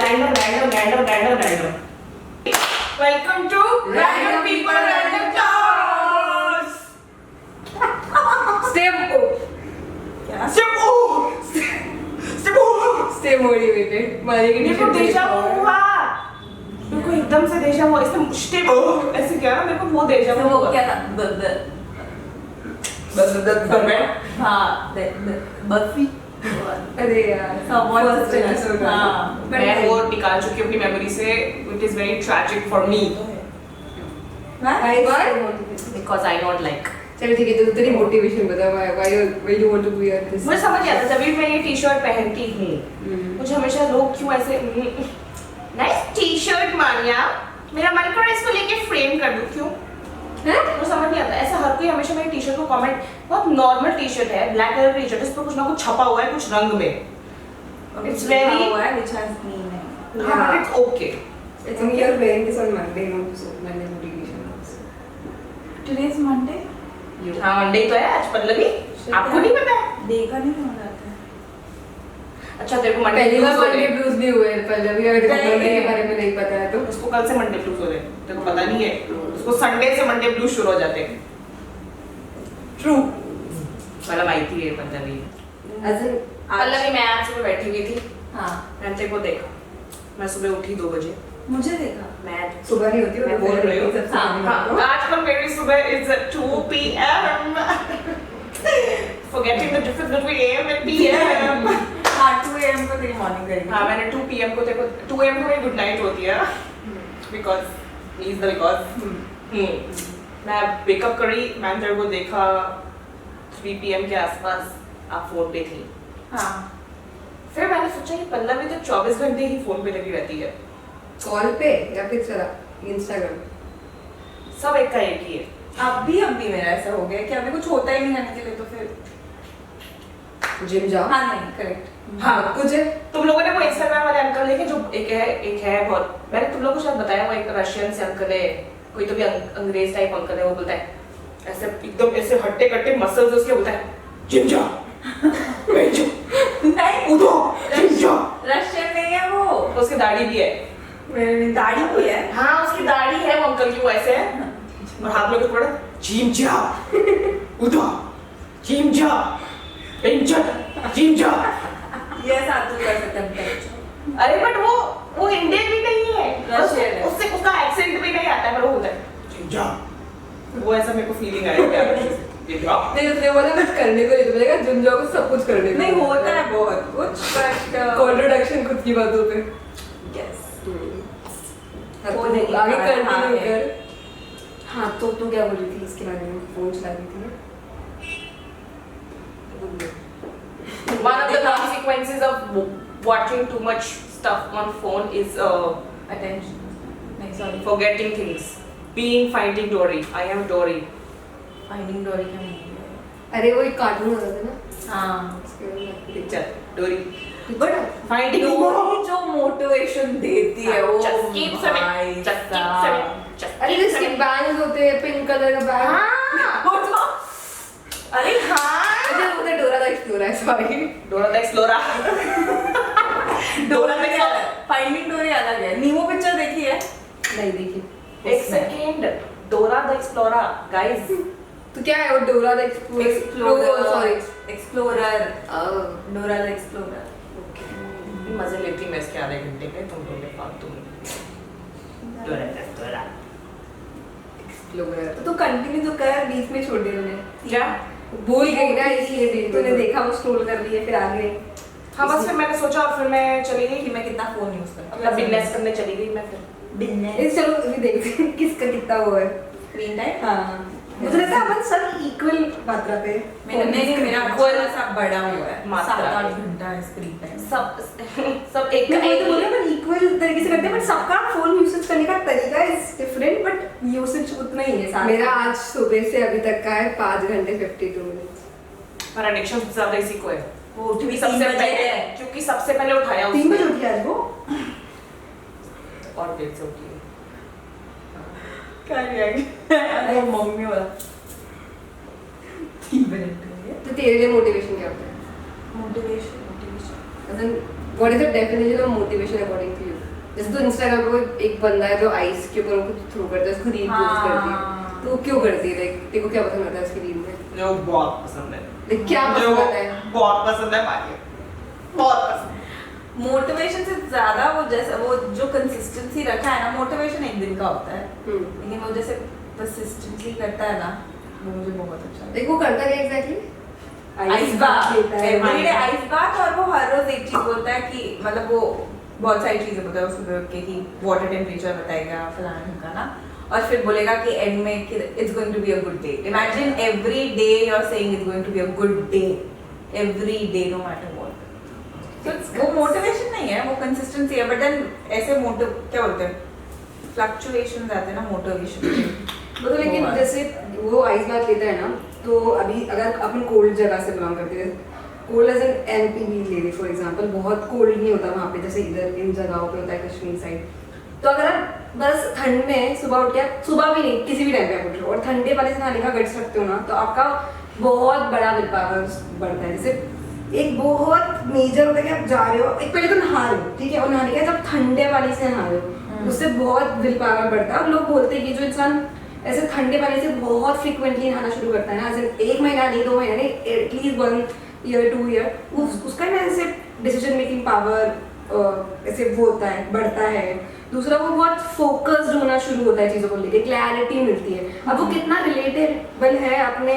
random. Welcome to Random People Random Talks. Stay motivated. मेरे को deja vu हुआ. मेरे को एकदम से deja vu ऐसे क्या ना मेरे को वो deja vu हुआ. क्या था? हाँ, बर्फी. अरे यार First episode हाँ. मैं वो निकाल चुकी हूँ अपनी मेमोरी से. It is very tragic for me because I don't like. चलो ठीक है तो तेरी मोटिवेशन बता why you want to wear this. मुझे समझ नहीं आता जब भी मैं ये टी-शर्ट पहनती हूँ मुझे हमेशा लोग क्यों ऐसे नाइस टी-शर्ट मानिया मेरा मन कर रहा है इसको लेके फ्रेम कर दूँ क्यों मुझे समझ नहीं आता ऐसा हर कोई हमेशा मेरी टी-शर्ट को कमेंट बहुत नॉर्मल टी-शर्ट है ब्लैक कलर की टी-शर्ट इस पर कुछ ना कुछ छपा हुआ है कुछ रंग में it's very which has meaning. yeah but it's okay It's only you're wearing this on Monday, not so Monday motivation also. Today is Monday. हाँ मंडे तो है आज पल्लवी आपको नहीं पता है देखा नहीं हो रहा था. अच्छा तेरे को मंडे पहली बार blues हो मंडे रहे ब्लूज भी हुए हैं पल्लवी अगर तेरे को मंडे के बारे में नहीं पता है तो उसको कल से मंडे ब्लूज हो रहे हैं तेरे को पता नहीं है उसको संडे से मंडे ब्लूज शुरू हो जाते हैं ट्रू मतलब माहिती है पल्लवी as in पल्लवी मैं आज सुबह बैठी हुई थी हाँ. मैंने तेरे को देखा मैं सुबह उठी 2 बजे मुझे देखा. मैं सुबह नहीं होती मैं बोल रही हूँ सबसे हाँ, पहले आज कल मेरी सुबह is at 2 p.m. Forgetting the difference between AM and PM. हाँ 2 AM को तेरी मॉर्निंग करेंगे. हाँ मैंने 2 PM को देखो 2 AM को मेरी गुड नाइट होती है because he is the because मैं वेकअप करी मैंने तेरे को देखा 3 PM के आसपास आप फोन पे थी हाँ. फिर मैंने सोचा कि पल्लवी तो 24 घंटे ही फोन पे लगी रहती है कॉल पे या फिर चला इंस्टाग्राम सब एक का एक ही है अब भी मेरा ऐसा हो गया कि अभी कुछ होता ही नहीं करने के लिए तो फिर जिम जाओ हाँ नहीं करेक्ट. हाँ कुछ है तुम लोगों ने वो इंस्टाग्राम वाले अंकल देखे जो एक है बहुत मैंने तुम लोगों को शायद बताया वो एक रशियन से अंकल है कोई तो भी अंग्रेज टाइप अंकल है वो बोलता है ऐसे एकदम ऐसे हट्टे कट्टे मसल्स उसके बोलता है जिम जा बैठ जा नहीं उठो जिम जा रशियन नहीं है वो. उसकी दाढ़ी भी है दाढ़ी भी है. हाँ उसकी दाढ़ी है वो अंकल की वो ऐसे है और हाथ में कुछ पड़ा जिम जा उठो जिम जा बैठ जा जिम जा ये साथ तो कर सकते हैं. अरे बट वो इंडियन भी नहीं है रशियन है. उससे उसका एक्सेंट भी नहीं आता है पर वो होता है जिम जा वो ऐसा मेरे को फीलिंग आया क्या जिम जा नहीं उसने बोला कुछ करने को नहीं तो बोलेगा जिम जाओ सब कुछ करने को नहीं होता है बहुत कुछ बट कॉन्ट्रोडक्शन खुद की बातों पे यस. वो वो नहीं आगे हाँ, कंटिन्यू है। कर हाँ तो तू क्या बोल रही थी इसके बारे में फोन चला रही थी One of the consequences of watching too much stuff on phone is Attention. नहीं sorry. forgetting things. Finding Dory. I am Dory. Finding डोरी का मूवी है. अरे वो एक कार्टून होता था ना हाँ. Picture. Dory. बट Finding डोरी जो मोटिवेशन देती है वो Just keep swimming. भाई Just keep साहब. swimming. Just अरे keep इसके swimming. बैंग्स होते हैं पिंक कलर का बैग अरे हाँ. अच्छा वो तो डोरा द एक्सप्लोरर है sorry Dora the Explorer. Dora the Explorer. Finding डोरी अलग है. नीमो पिक्चर देखी है? नहीं देखी एक second. Dora the Explorer. Guys. तो क्या है वो Dora the explorer sorry explorer. Dora the explorer. मजे लेती मैं इसके आधे घंटे के तुम लोग के फालतू में. Dora the Explorer. एक्सप्लोरर तो कंटिन्यू तो कर बीच में छोड़ दिया मैंने क्या? भूल गई ना इसलिए भी तूने देखा वो स्क्रॉल कर रही है फिर आगे हाँ बस फिर मैंने सोचा और फिर मैं चली गई कि मैं कितना फोन यूज करती अपना बिजनेस करने चली गई मैं फिर बिजनेस. चलो अभी देखते हैं किसका कितना वो है स्क्रीन टाइम. हाँ मुझे लगता है अपन सब इक्वल मात्रा पे मेरा थोड़ा सा बड़ा हुआ है. मात्रा 7-8 घंटा स्क्रीन टाइम. सब एक मैं वही तो बोल रही हूँ इक्वल तरीके से करते हैं बट सबका फोन यूसेज करने का तरीका इज डिफरेंट बट यूसेज उतना ही है साथ मेरा आज सुबह से अभी तक का है 5 घंटे 52 मिनट पर एडिक्शन सबसे ज्यादा इसी को है वो उठ भी सबसे 3 बजे पहले है. क्योंकि सबसे पहले उठाया 3 बजे उसने उठी आज वो और देर से उठी क्या रिएक्ट वो मम्मी वाला 3 मिनट हो गया. तो तेरे लिए मोटिवेशन क्या होता है motivation what is the definition of motivation according to you जैसे तो इंस्टाग्राम पे कोई एक बंदा है जो आइस के ऊपर कुछ थ्रो करता है, उसको रील पोस्ट करती है, तो वो क्यों करती है? लाइक तेरे को क्या पसंद आता है उसकी रील में? मुझे वो बहुत पसंद है। लाइक क्या मुझे पसंद वो आता है? बहुत पसंद है मारिया, बहुत पसंद। मोटिवेशन से ज्यादा वो जैसे वो जो कंसिस्टेंसी रखा है ना, मोटिवेशन एक दिन का होता है, लेकिन वो जैसे परसिस्टेंटली करता है ना, वो मुझे बहुत अच्छा लगता है। लाइक वो करता क्या एग्जैक्टली? आइस बाथ लेता है, एवरीडे आइस बाथ, और वो हर रोज एक चीज बोलता है कि मतलब वो बहुत सारी चीजें बताता है उसको के कि वाटर टेम्परेचर बताएगा फलाना ढिमकाना, और फिर बोलेगा कि एंड में कि it's going to be a good day. Imagine every day you are saying it's going to be a good day, every day no matter what. तो वो मोटिवेशन नहीं है, वो कंसिस्टेंसी है, बट देन ऐसे मोटिव क्या बोलते हैं, फ्लक्चुएशंस आते हैं ना मोटिवेशन तो लेकिन जैसे वो आइस बात लेता है ना, तो अभी अगर अपन कोल्ड जगह से बिलोंग करते हैं, कोल्ड एज एन एमपी ले ले फॉर एग्जांपल, बहुत कोल्ड नहीं होता वहाँ पे जैसे इधर इन जगहों पे होता है कश्मीर साइड, तो अगर आप बस ठंड में सुबह उठ के, सुबह भी नहीं किसी भी टाइम पे आप उठ रहे हो और ठंडे पानी से नहाने का गट्स रखते हो ना, तो आपका बहुत बड़ा विल पावर बढ़ता है। जैसे एक बहुत मेजर होता है कि आप जा रहे हो, एक पहले तो नहा रहे हो, ठीक है, और नहाने का जब ठंडे पानी से नहा रहे हो उससे बहुत विल पावर बढ़ता है। और लोग बोलते हैं कि जो इंसान ऐसे ठंडे पानी से बहुत फ्रिक्वेंटली नहाना शुरू करता है ना, ऐसे 1 महीना नहीं 2 महीना नहीं, एटलीस्ट 1 ईयर 2 ईयर, उसका ना ऐसे डिसीजन मेकिंग पावर ऐसे वो होता है, बढ़ता है। दूसरा वो बहुत फोकस्ड होना शुरू होता है चीज़ों को लेके, क्लैरिटी मिलती है। अब वो कितना रिलेटेबल है अपने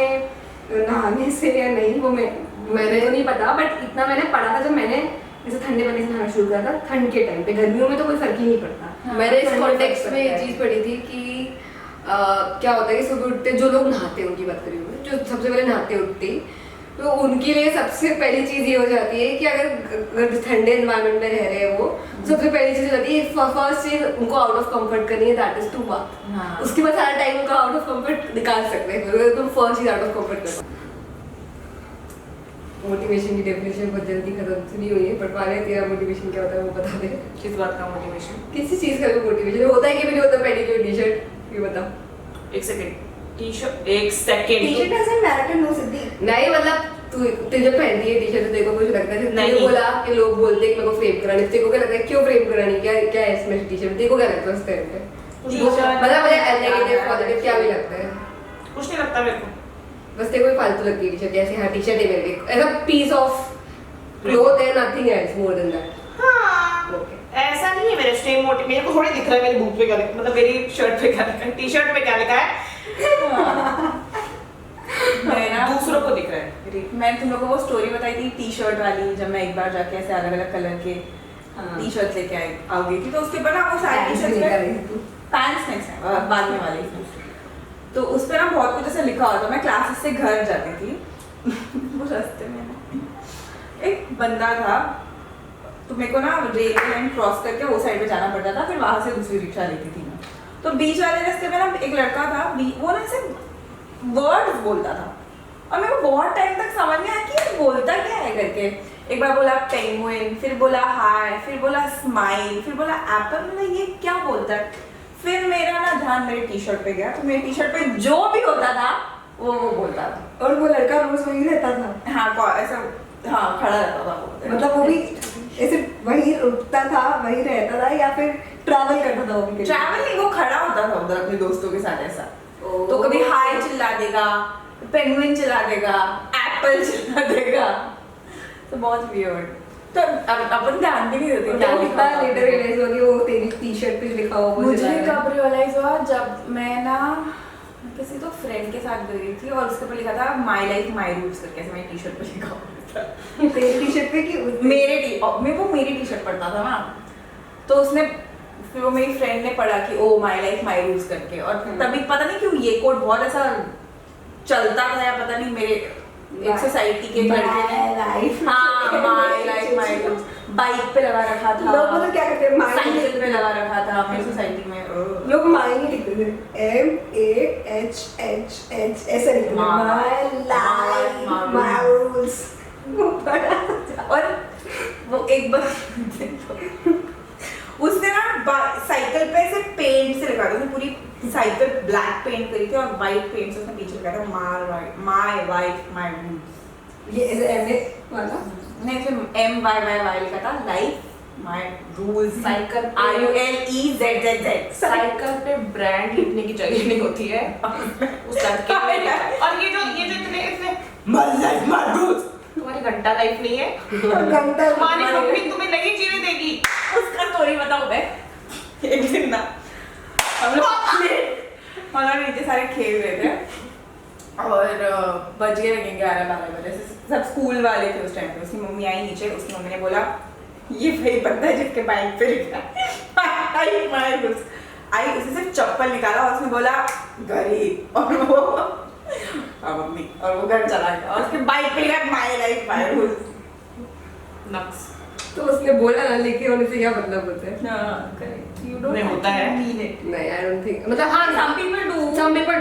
नहाने से या नहीं वो मैंने तो नहीं पता, बट इतना मैंने पढ़ा था जब मैंने जैसे ठंडे पानी से नहाना शुरू करा था ठंड के टाइम पे। गर्मियों में तो कोई फर्क ही नहीं पड़ता। मैंने इस ठंड में कॉन्टेक्स्ट फर्क में ये पड़ता है। चीज पढ़ी थी कि क्या होता है कि सुबह उठते जो लोग नहाते हैं उनकी बात करी हूँ, जो सबसे पहले नहाते उठते तो उनके लिए सबसे पहली चीज ये हो जाती है कि अगर ठंडे एनवायरनमेंट में रह रहे हैं वो, सबसे पहली चीज हो जाती है फर्स्ट चीज उनको आउट ऑफ कंफर्ट करनी है, दैट इज टू बाथ। उसके बाद सारा टाइम उनका आउट ऑफ कंफर्ट निकाल सकते हैं, तुम फर्स्ट चीज आउट ऑफ कंफर्ट करो। मोटिवेशन की डेफिनेशन बहुत जल्दी खत्म नहीं हुई है, बट माने तेरा मोटिवेशन क्या होता है वो बता दे। किस बात का मोटिवेशन? किसी चीज का मोटिवेशन होता है कि भी नहीं होता, पेडिक्योर टी शर्ट ये बता। एक सेकंड, टी-शर्ट, एक सेकंड। टी-शर्ट ऐसे मैराथन नो सिद्धि नहीं मतलब तू जब पहनती है टी शर्ट तो देखो कुछ लगता है नहीं। नहीं बोला कि लोग बोलते हैं कि मेरे को फ्रेम करानी, तेरे को क्या लगता है क्यों फ्रेम करानी, क्या क्या है इसमें टी शर्ट, तेरे को क्या लगता है उस टाइम पे? मतलब मुझे नेगेटिव पॉजिटिव क्या भी लगता है, कुछ नहीं लगता मेरे को। बस तेरे को फालतू लगती है टी शर्ट, जैसे हाँ टी शर्ट है मेरे लिए ऐसा पीस ऑफ क्लोथ है, nothing else more than that. हाँ, ओके ऐसा नहीं है मेरे स्ट्रीम मोटिव, मेरे को थोड़ी दिख रहा है मेरी बुक पे क्या लिखा, मतलब मेरी शर्ट पे क्या लिखा है, टी-शर्ट पे क्या लिखा है। मैं ना दूसरों को दिख रहा है। मैंने तुम लोगों को वो स्टोरी बताई थी टी शर्ट वाली, जब मैं एक बार जाके ऐसे अलग अलग कलर के टी शर्ट लेके आ गई थी, तो उसके ऊपर ना वो सारी टी शर्ट पैंट्स नहीं बाद में वाली, तो उस पर ना बहुत कुछ ऐसा लिखा हुआ था। मैं क्लासेस से घर जाती थी वो रास्ते में ना एक बंदा था, तो मेरे को ना रेलवे लाइन क्रॉस करके वो साइड पे जाना पड़ता था, फिर वहां से दूसरी रिक्शा लेती थी मैं। तो बीच वाले रास्ते में ना एक लड़का था, वो ना ऐसे वर्ड्स बोलता था और मेरे को बहुत टाइम तक समझ नहीं आया कि ये बोलता क्या है करके। एक बार बोला पेंगुइन, फिर बोला हाय, फिर बोला स्माइल, फिर बोला एप्पल, मतलब ये क्या बोलता है। फिर मेरा ना ध्यान मेरे टी शर्ट पे गया, तो मेरी टी शर्ट पे जो भी होता था वो बोलता था। और वो लड़का रोज वहीं रहता था। हाँ ऐसा, हाँ खड़ा रहता था वो, मतलब वो भी ऐसे वहीं रुकता था, वहीं रहता था, या फिर ट्रैवल करता था वो भी? ट्रैवल नहीं, वो खड़ा होता था उधर अपने दोस्तों के साथ ऐसा। तो कभी हाय चिल्ला देगा, पेंगुइन चिल्ला देगा, एप्पल चिल्ला देगा, तो बहुत वियर्ड। तो अपन ध्यान भी नहीं देते क्या कितना लेटर रियलाइज हुआ कि वो तेरी टी-शर्ट पे लिखा हुआ वो मुझे चला रहा है। कब रियलाइज हुआ, जब मैं ना किसी तो फ्रेंड के साथ गई थी और उसके ऊपर लिखा था माई लाइफ माई रूल्स करके, ऐसे मेरी टी शर्ट पे लिखा हुआ था। तेरी टी-शर्ट पे कि वो मेरी टी शर्ट पढ़ता था ना, तो उसने फिर वो मेरी फ्रेंड ने पढ़ा कि ओ माई लाइफ माई रूल्स करके, और तभी पता नहीं क्यों ये कोड बहुत ऐसा चलता था, या पता नहीं मेरे एक सोसाइटी के लड़के ने हाँ my life my rules bike पे लगा रखा था, लोग मतलब क्या करते हैं, साइकिल पे लगा रखा था मेरी सोसाइटी में। लोग माई नहीं लिखते थे, MAHH ऐसे लिखते थे, माई लाइफ माई रूल्स। और वो एक बार उसने ना साइकिल पे से पेंट से लगा था, पूरी साइकिल ब्लैक पेंट करी थी और वाइट पेंट से उसने पीछे लिखा था माय वाइफ माय रूल्स। ये ऐसे MA वाला नहीं, फिर MYYY लिखा था, life my rules. Cycle RULEZZZ. Cycle पे ब्रांड लिखने की जगह नहीं होती है उस लड़के में लिखा है। और ये जो इतने इतने my life my rules तुम्हारी घंटा लाइफ नहीं है तुम्हारी मम्मी तुम्हें नई चीजें देगी। उसका स्टोरी बताओ बे। एक दिन ना हम लोग नीचे सारे खेल रहे थे और बज गए लगे 11-12 बजे से सब स्कूल वाले थे उस टाइम पे। उसकी मम्मी आई नीचे, उसकी मम्मी ने बोला ये वही बंदा है जिसके बाइक पे लिखा आई उसे सिर्फ चप्पल निकाला और उसने बोला गरीब और वो हाँ मम्मी और वो घर चला गया और उसके बाइक पे लिखा माय लाइफ माय रूल्स। नक्स तो उसने बोला ना लिखे होने से क्या मतलब होता है? हाँ करेक्ट यू नहीं होता है। नहीं आई डोंट थिंक मतलब हाँ some people do some people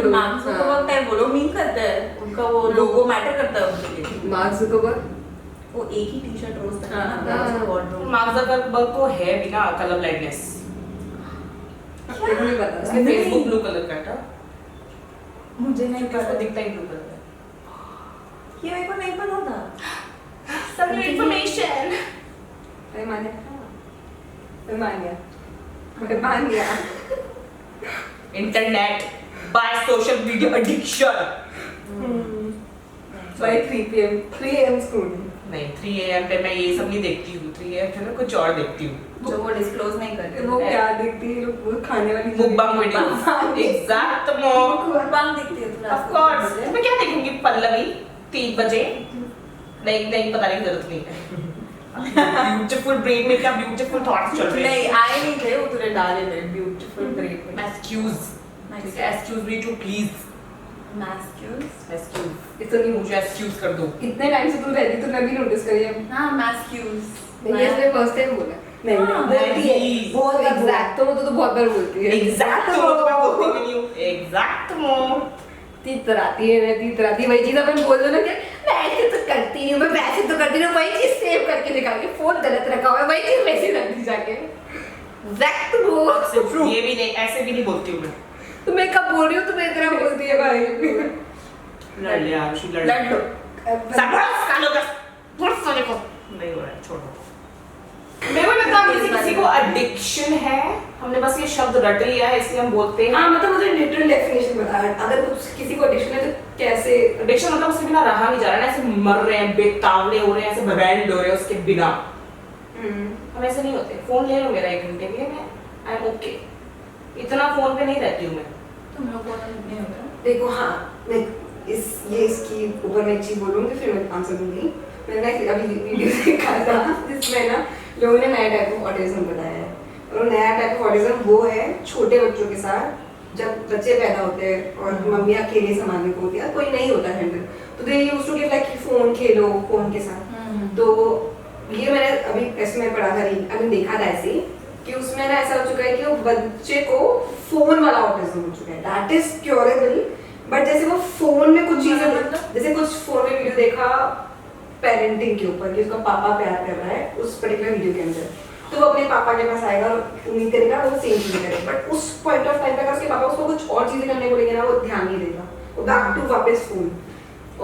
do mark Zuckerberg type वो लोग मीन करते हैं, उनका वो लोगो मैटर करता है उनके लिए। मार्क जुकरबर्ग वो एक ही टी-शर्ट रोज तक है ना हाँ। उसका wardrobe। मार्क जकरबर्ग को है भी ना कलर ब्लाइंडनेस। मुझे नहीं पता उसने फेसबुक ब्लू कलर का था, मुझे नहीं उसको पता दिखता ही ब्लू कलर है। ये मेरे को नहीं पता था। सब इन्फॉर्मेशन मैं मान गया internet by social media addiction. by 3 PM school नहीं 3 AM पे मैं ये सब नहीं देखती हूँ, 3 AM पे मैं कुछ और देखती हूँ। जो वो डिस्क्लोज नहीं करते वो क्या देखती है वो खाने वाली मुकबांग वीडियोस एग्जैक्ट मो मुकबांग देखती है तू ऑफ कोर्स। मैं क्या देखूंगी पल्लवी 3 बजे? नहीं पता नहीं जरूरत नहीं है। ब्यूटीफुल ब्रेन में क्या ब्यूटीफुल थॉट्स चल रहे हैं। नहीं आए नहीं थे वो तूने डाले थे ब्यूटीफुल ब्रेक में। एक्सक्यूज मी टू प्लीज मैस्क्यूज एक्सक्यूज इतनी मुझे एक्सक्यूज कर दो। इतने टाइम से तू रहती तो मैं भी नोटिस करी है। हाँ मैस्क्यूज नहीं इसने फर्स्ट टाइम बोला नहीं हाँ, बोलती है नहीं। बहुत एग्जैक्ट तो बहुत बार बोलती है एग्जैक्ट मो तो मैं बोलती भी नहीं हूँ। एग्जैक्ट मो तीतराती है वही चीज अपन बोल दो ना कि मैं ऐसे तो करती हूँ मैं वैसे तो करती हूँ वही चीज सेव करके निकाल के फोन गलत रखा हुआ है वही चीज वैसे रख दी जाके एग्जैक्ट वो ये भी नहीं ऐसे भी नहीं बोलती हूँ मैं। तो मैं कब बोल रही हूँ तुम्हें इतना बोलती है भाई लड़ ले आरुषि लड़ लड़ लो। सबस कालो का पुरुष सोने को नहीं हो रहा है छोड़ो। मेरे को लगता है किसी को एडिक्शन है, हमने बस ये शब्द रट लिया है इसलिए हम बोलते हैं। हाँ मतलब मुझे लिटरल डेफिनेशन बता अगर कुछ किसी को एडिक्शन है तो कैसे एडिक्शन मतलब उसके बिना रहा नहीं जा रहा है ना, ऐसे मर रहे हैं बेतावले हो रहे हैं ऐसे बर्बाद हो रहे हैं उसके बिना। हम ऐसे नहीं होते। फोन ले लो मेरा 1 घंटे के लिए मैं आई एम ओके। इतना फोन पे नहीं रहती हूँ मैं। तुम लोग को नहीं होगा देखो हाँ मैं इसकी ऊपर मैं एक चीज बोलूँगी फिर मैं आंसर दूंगी। मैंने अभी वीडियो देखा था जिसमें ना लोगों ने नया टाइप ऑफ ऑटिज्म बताया है और नया टाइप ऑफ ऑटिज्म वो है छोटे बच्चों के साथ जब बच्चे पैदा होते हैं और मम्मी अकेले संभालने को होती है कोई नहीं होता हैंडल तो they used to give like phone खेलो फोन के साथ। तो ये मैंने अभी इसमें पढ़ा था अभी देखा था ऐसे कि उसमें ना ऐसा हो चुका है कि वो बच्चे को फोन वाला ऑटिज्म हो चुका है दैट इज क्योरेबल बट जैसे वो फोन में कुछ चीजें जैसे कुछ फोन में वीडियो देखा पेरेंटिंग के ऊपर कि उसका पापा प्यार कर रहा है उस पर्टिकुलर वीडियो के अंदर तो वो अपने पापा के पास आएगा और उम्मीद करेगा वो सेम चीजें करेगा बट उस पॉइंट ऑफ टाइम पे अगर उसके पापा उसको कुछ और चीजें करने को लेंगे ना वो ध्यान नहीं देगा वो बैक टू वापस फोन।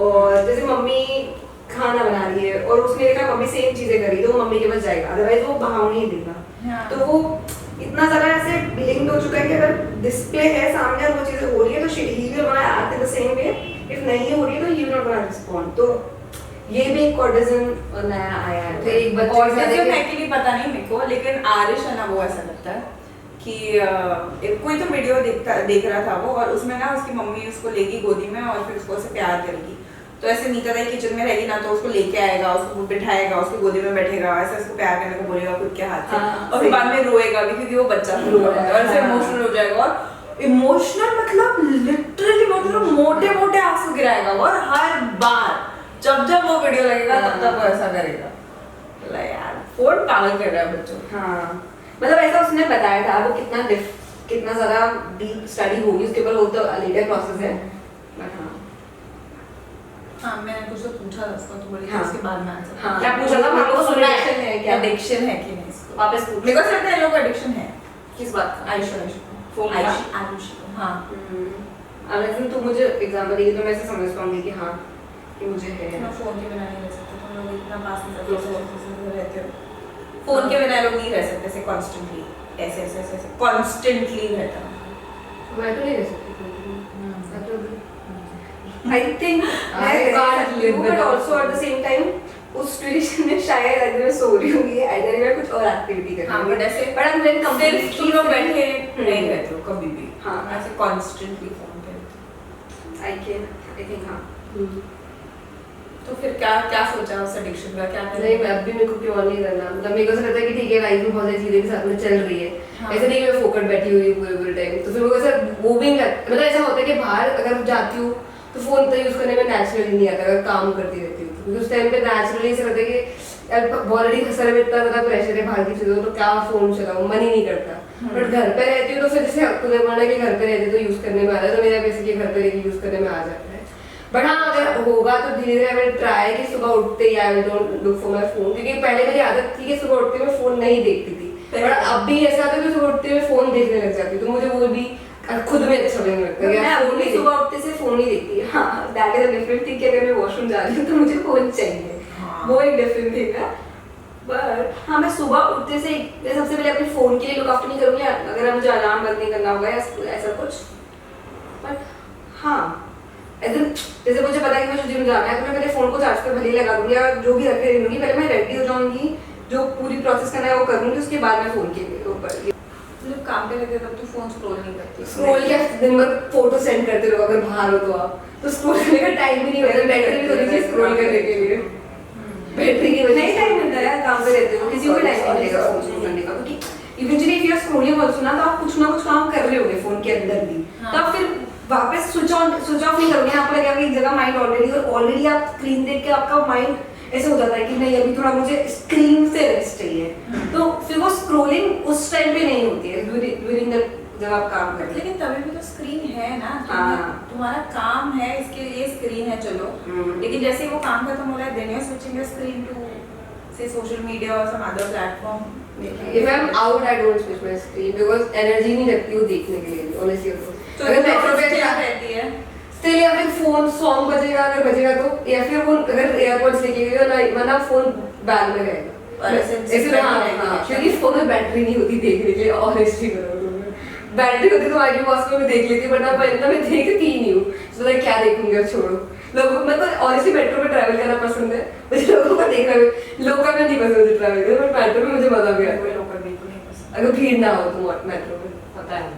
और जैसे मम्मी खाना बना रही है और उसने देखा मम्मी सेम चीजें कर रही है तो वो मम्मी के पास जाएगा अदरवाइज वो भाव नहीं देगा। तो वो इतना ज्यादा ऐसे लिंक्ड हो चुका है कि अगर डिस्प्ले है सामने और वो चीजें हो रही है तो he will gonna act in the same way if नहीं हो रही है तो he will not gonna respond. तो ये भी एक ऑटिज्म नया आया है तो एक बच्चे ऑटिज्म है कि नहीं पता नहीं मेरे को लेकिन आरिश है ना वो ऐसा लगता है कि कोई तो वीडियो देख रहा था वो और उसमें ना उसकी मम्मी उसको लेगी गोदी में और फिर उसको उससे प्यार करेगी तो ऐसे नीता दाई किचन में रहेगी ना तो उसको लेके आएगा उसको बिठाएगा उसकी गोदी में बैठेगा ऐसे उसको प्यार करने को बोलेगा खुद के हाथ से और फिर बाद में रोएगा भी क्योंकि वो बच्चा रो रहा है और ऐसे इमोशनल हो जाएगा और इमोशनल मतलब लिटरली मतलब मोटे मोटे आंसू गिराएगा और हर बार जब वो वीडियो लगेगा तब वो ऐसा करेगा। यार फोन पागल कर रहा है बच्चों। हाँ मतलब ऐसा उसने बताया था वो कितना ज्यादा डीप स्टडी होगी उसके ऊपर वो तो लेटर प्रोसेस है बट हाँ हाँ मैंने कुछ तो पूछा था उसको तो बोली हाँ, उसके बाद में आंसर हाँ, क्या पूछा था आपको सुनना है क्या एडिक्शन है कि नहीं इसको वापस पूछ। मेरे को लगता है लोग एडिक्शन है किस बात का? आयुष फोन का? आयुष हाँ अमेज़न तो मुझे एग्जांपल देगी तो मैं ऐसे समझ पाऊंगी कि हाँ कि मुझे है मैं फोन के बिना नहीं रह सकती तुम लोग इतना पास में रहते हो फोन के बिना लोग नहीं रह सकते ऐसे कॉन्स्टेंटली, ऐसे ऐसे ऐसे कॉन्स्टेंटली रहता। मैं तो नहीं रह सकती फोन के बिना। I think I can't live but without also at the same time उस सिचुएशन में शायद अगर मैं सो रही होंगी आइदर मैं कुछ और एक्टिविटी कर हाँ, but ऐसे बट I'm very सिर्फ तुम लोग बैठे नहीं हम्म। रहते हो कभी भी, हाँ। ऐसे कॉन्स्टेंटली फोन पे। I think हाँ तो फिर क्या क्या सोचा उस एडिक्शन का, क्या नहीं मैं अब भी मेरे को क्यों नहीं करना, मतलब मेरे को ऐसा लगता है कि ठीक है लाइफ में बहुत सारी चीजें भी साथ में चल रही है, हाँ। ऐसा नहीं कि मैं फोकट बैठी हुई पूरे पूरे टाइम, तो फिर मेरे को ऐसा वो भी नहीं लगता, मतलब ऐसा होता है कि बाहर अगर जाती हूँ तो फोन तो यूज करने में नेचुरली नहीं आता अगर काम करती रहती हूँ, क्योंकि उस टाइम पे नेचुरली ऐसा लगता है कि यार ऑलरेडी सर में इतना ज्यादा प्रेशर है बाहर की चीजों, तो क्या फोन चलाऊं, मन ही नहीं करता। बट घर पे रहती हूँ तो फिर जैसे तुम्हें बोलना कि घर पे रहती तो यूज करने में आ रहा है, तो मेरा बेसिकली घर पे रहकर यूज करने में आ जाता है। बट हाँ अगर होगा तो धीरे धीरे मैं ट्राई कि सुबह उठते ही I don't look for my phone, क्योंकि पहले मेरी आदत थी कि सुबह उठते मैं फोन नहीं देखती थी, बट अब भी ऐसा था कि सुबह उठते हुए फोन देखने लग जाती, तो मुझे वो भी खुद में अच्छा लगने लगता है। मैं फोन अभी नहीं सुबह उठते से फोन ही देखती है। हाँ that is a different thing कि अगर मैं वॉशरूम जा रही हूँ तो मुझे फोन चाहिए, वो एक डिफरेंट थिंग है। बट हाँ मैं सुबह उठते से मैं सबसे पहले अपने फोन के लिए लुक आफ्टर नहीं करूँगी अगर मुझे अलार्म बंद नहीं करना होगा या ऐसा कुछ। बट हाँ जैसे मुझे पता है कि मुझे जिम जाना है तो मैं पहले फोन को चार्ज पे भले ही लगा दूंगी या जो भी रखे रहूंगी, पहले मैं रेडी हो जाऊंगी, जो पूरी प्रोसेस करना है वो करूंगी, उसके बाद मैं फोन के ऊपर जब काम पे रहते तब तो फोन स्क्रॉल नहीं करती। स्क्रॉल क्या दिन भर फोटो सेंड करते रहो, अगर बाहर हो तो आप तो स्क्रॉल करने का टाइम ही नहीं होता, बैटरी भी होनी चाहिए स्क्रॉल करने के लिए, बैटरी की वजह नहीं टाइम मिलता है काम पे रहते हो, किसी को टाइम नहीं मिलेगा फोन यूज करने का, क्योंकि eventually if you are scrolling also ना तो आप कुछ ना कुछ काम कर रहे होगे फोन के अंदर भी, तब फिर वापस स्विच ऑफ नहीं करोगे, आपको लगेगा कि एक जगह माइंड ऑलरेडी आप स्क्रीन देख के आपका माइंड ऐसे हो जाता है कि नहीं अभी थोड़ा मुझे स्क्रीन से रेस्ट चाहिए, तो फिर वो स्क्रॉलिंग उस टाइम पे नहीं होती है ड्यूरिंग जब आप काम करते हैं। लेकिन तभी भी तो स्क्रीन है ना, हाँ। तुम्हारा काम है इसके लिए स्क्रीन है चलो, लेकिन जैसे ही वो काम खत्म हो रहा है then you are switching your screen to से सोशल मीडिया और some other platform. If I'm out, I don't switch my screen because energy नहीं लगती वो देखने के लिए, honestly। तो अगर मेट्रो पे क्या रहती है स्टिल या फिर फोन सॉन्ग बजेगा अगर बजेगा तो, या फिर वो अगर एयरपोर्ट्स लेके गए ना वरना फोन बैग में रहेगा, ऐसे हाँ क्योंकि फोन में बैटरी नहीं होती देखने के लिए, ऑनेस्टली करो बैटरी होती तो आगे पास में देख लेती, वरना मैं देखती ही नहीं हूँ, तो मैं क्या देखूंगी, अब छोड़ो। लोगों मैं तो ऑनेस्टली मेट्रो में ट्रैवल करना पसंद है मुझे, लोगों को देखना लोकल में नहीं पसंद मुझे ट्रैवल करना, बट मेट्रो में मुझे मजा भी आता है लोकल बिल्कुल नहीं पसंद। अगर भीड़ ना हो तो मेट्रो में पता है।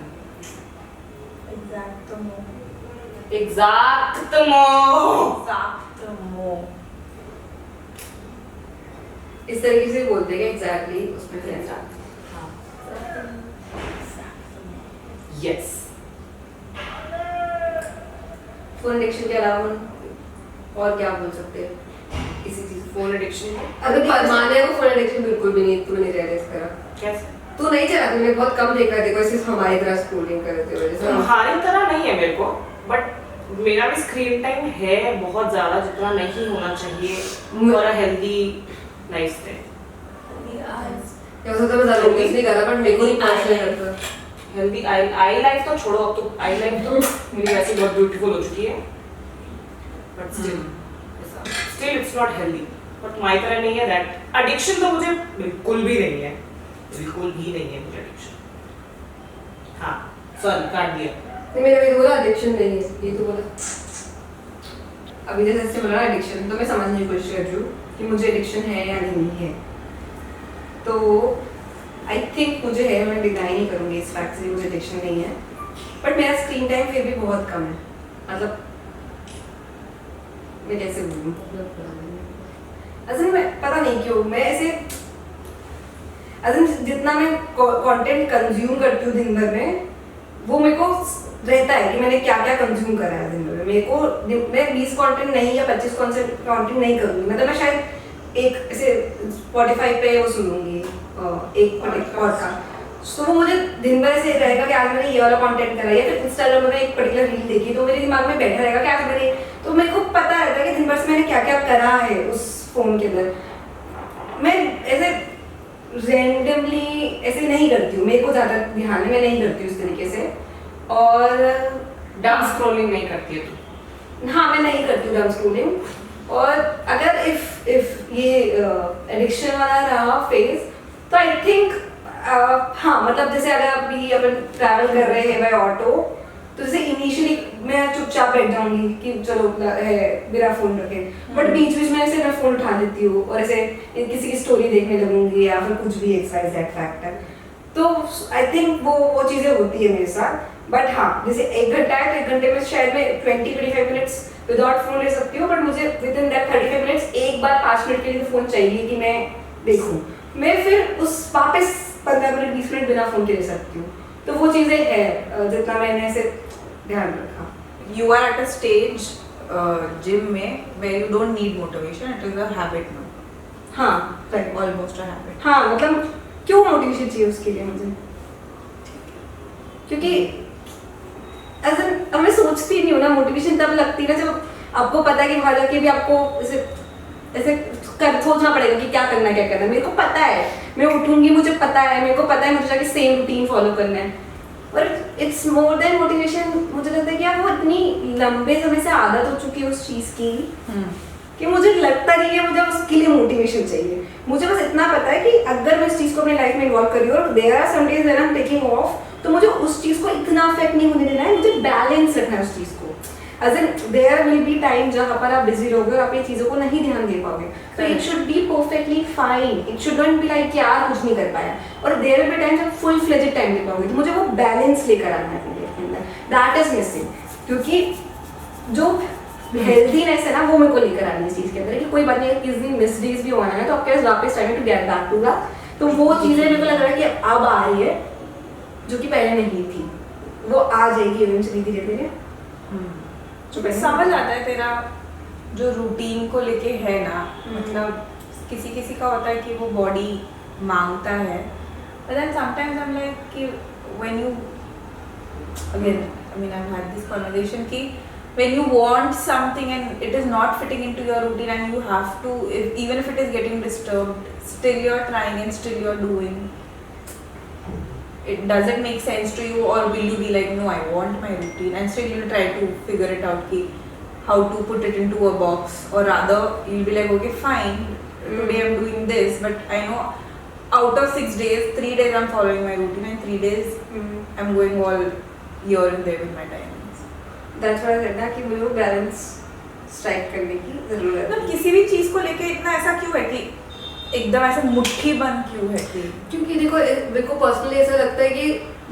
इस तरीके से बोलते हैं एग्जैक्टली उसमें क्या यस। फोन एडिक्शन के अलावा और क्या बोल सकते हैं इसी चीज फोन एडिक्शन अगर माने को फोन एडिक्शन बिल्कुल भी नहीं, तू नहीं रियलाइज करा कैसे? तू नहीं चलाती, मैंने बहुत कम देखा है, देखो सिर्फ हमारी तरह स्क्रॉलिंग करते हुए जैसे तुम्हारी तरह नहीं है मेरे को, बट मेरा भी स्क्रीन टाइम है बहुत ज्यादा, जितना नहीं होना चाहिए फॉर अ हेल्दी लाइफस्टाइल। या हो सकता है मैं ज्यादा नोटिस नहीं करा, बट मेरे को नहीं पर्सनल करता। हेल्दी आई लाइफ तो छोड़ो, अब तो आई लाइफ तो मेरी वैसे बहुत ब्यूटीफुल हो चुकी है, but still it's not healthy. But तुम्हारी तरह नहीं है दैट एडिक्शन, तो मुझे बिल्कुल भी नहीं है, बिल्कुल भी नहीं है मुझे एडिक्शन। हाँ सॉरी काट दिया। नहीं मैंने भी बोला एडिक्शन नहीं है, ये तो बोला। अभी जैसे इससे बोला एडिक्शन, तो मैं समझने की कोशिश कर रही हूँ कि मुझे एडिक्शन है या नहीं है, तो आई थिंक मुझे है, मैं डिनाई नहीं करूँगी इस फैक्ट से मुझे एडिक्शन नहीं है, बट मेरा स्क्रीन टाइम फिर भी बहुत कम है। मतलब मैं कैसे बोलूँ, असल में पता नहीं क्यों मैं ऐसे जितना मैं कंटेंट कंज्यूम करती हूँ दिन भर में, वो मेरे को रहता है कि मैंने क्या क्या कंज्यूम करा है दिन भर में। मेरे को मैं 20 कंटेंट नहीं या 25 कंटेंट नहीं करूँगी, मतलब मैं शायद एक ऐसे स्पॉटिफाई पे वो सुनूंगी एक पॉडकास्ट, तो वो मुझे दिन भर ऐसे रहेगा कि आज मैंने ये वाला कंटेंट करा, या फिर इंस्टाग्राम में एक पर्टिकुलर रील देखी तो मेरे दिमाग में बैठा रहेगा कि आज मैंने, तो मेरे को पता रहता है कि दिन भर से मैंने क्या क्या करा है उस फोन के अंदर। मैं ऐसे रैंडमली ऐसे नहीं करती हूँ, मेरे को ज़्यादा ध्यान है, मैं नहीं करती हूँ इस तरीके से। और डम स्क्रॉलिंग नहीं करती है तू? हाँ मैं नहीं करती हूँ डम स्क्रॉलिंग। और अगर इफ ये एडिक्शन वाला रहा फेज, तो आई थिंक हाँ मतलब जैसे अगर अभी अपन ट्रैवल कर रहे हैं बाय ऑटो, तो जैसे इनिशियली मैं चुपचाप बैठ जाऊंगी कि चलो है मेरा फोन रखे, बट बीच बीच में ऐसे मैं फोन उठा लेती हूँ और ऐसे किसी की स्टोरी देखने लगूंगी या फिर कुछ भी एक्सरसाइज दैट फैक्टर। तो आई थिंक वो चीजें होती है मेरे साथ। बट हाँ जैसे 1 घंटा है तो 1 घंटे में शायद मैं 20-25 मिनट्स विदाउट फोन ले सकती हूँ, बट मुझे विद इन दैट 35 मिनट्स एक बार 5 मिनट के लिए फोन चाहिए कि मैं देखूँ। मैं फिर उस वापस 15 मिनट 20 मिनट बिना फोन के ले सकती हूँ। तो वो चीजें है जितना मैंने ऐसे ध्यान रखा। You are at a stage gym में where you don't need motivation, it is a habit now. हाँ राइट, Almost a habit. हाँ मतलब क्यों मोटिवेशन चाहिए उसके लिए मुझे, क्योंकि ऐसा अब मैं सोचती नहीं हूँ ना, मोटिवेशन तब लगती है ना जब आपको पता है कि वहाँ जाके भी आपको ऐसे ऐसे सोचना पड़ेगा कि क्या करना है क्या करना है। मेरे को पता है मैं उठूंगी, मुझे पता है, मेरे को पता है मुझे जाके सेम रूटीन फॉलो करना है। और इट्स मोर देन मोटिवेशन, मुझे लगता है कि यार वो इतनी लंबे समय से आदत हो चुकी है उस चीज़ की कि मुझे लगता नहीं है मुझे उसके लिए मोटिवेशन चाहिए। मुझे बस इतना पता है कि अगर मैं इस चीज़ को अपनी लाइफ में इन्वॉल्व कर रही हूँ और there are some days when I am taking off, तो मुझे उस चीज़ को इतना अफेक्ट नहीं होने देना है, मुझे बैलेंस रखना है उस चीज़ को। As in there will be time जहाँ पर आप बिजी रहोगे और आप ये चीज़ों को नहीं ध्यान दे पाओगे, तो it should be perfectly fine. It should not be like यार कुछ नहीं कर पाया, और देयर विल बी टाइम जब फुल फ्लेजेड टाइम दे पाओगे। तो मुझे वो बैलेंस लेकर आना है अपनी लाइफ के अंदर, दैट इज मिसिंग। क्योंकि जो हेल्थीनेस है ना वो मेरे को लेकर आनी है इस चीज़ के अंदर कि कोई बात नहीं, किस दिन मिस डेज भी होना है तो आपके पास वापस time to get back to that. तो वो चीज़ें मेरे को लग रहा है कि अब आ रही है जो कि पहले नहीं थी, वो आ जाएगी इवेंचुअली धीरे धीरे। तो समझ आता है तेरा जो रूटीन को लेके है ना, मतलब किसी किसी का होता है कि वो बॉडी मांगता है, but then sometimes I'm like कि when you again I mean I've had this conversation कि when you want something and it is not fitting into your routine and you have to even if it is getting disturbed, still you're trying and still you're doing. It doesn't make sense to you, or will you be like no I want my routine and still you'll try to figure it out ki how to put it into a box, or rather you'll be like okay fine today I'm doing this but I know out of 6 days 3 days I'm following my routine and 3 days I'm going all here and there with my timings. That's why I said that कि मुझे वो balance strike करने की जरूरत है। मतलब किसी भी चीज को लेके इतना ऐसा क्यों है कि एकदम ऐसा मुट्ठी बंद क्यों है कि, क्योंकि देखो मेरे को पर्सनली ऐसा लगता है कि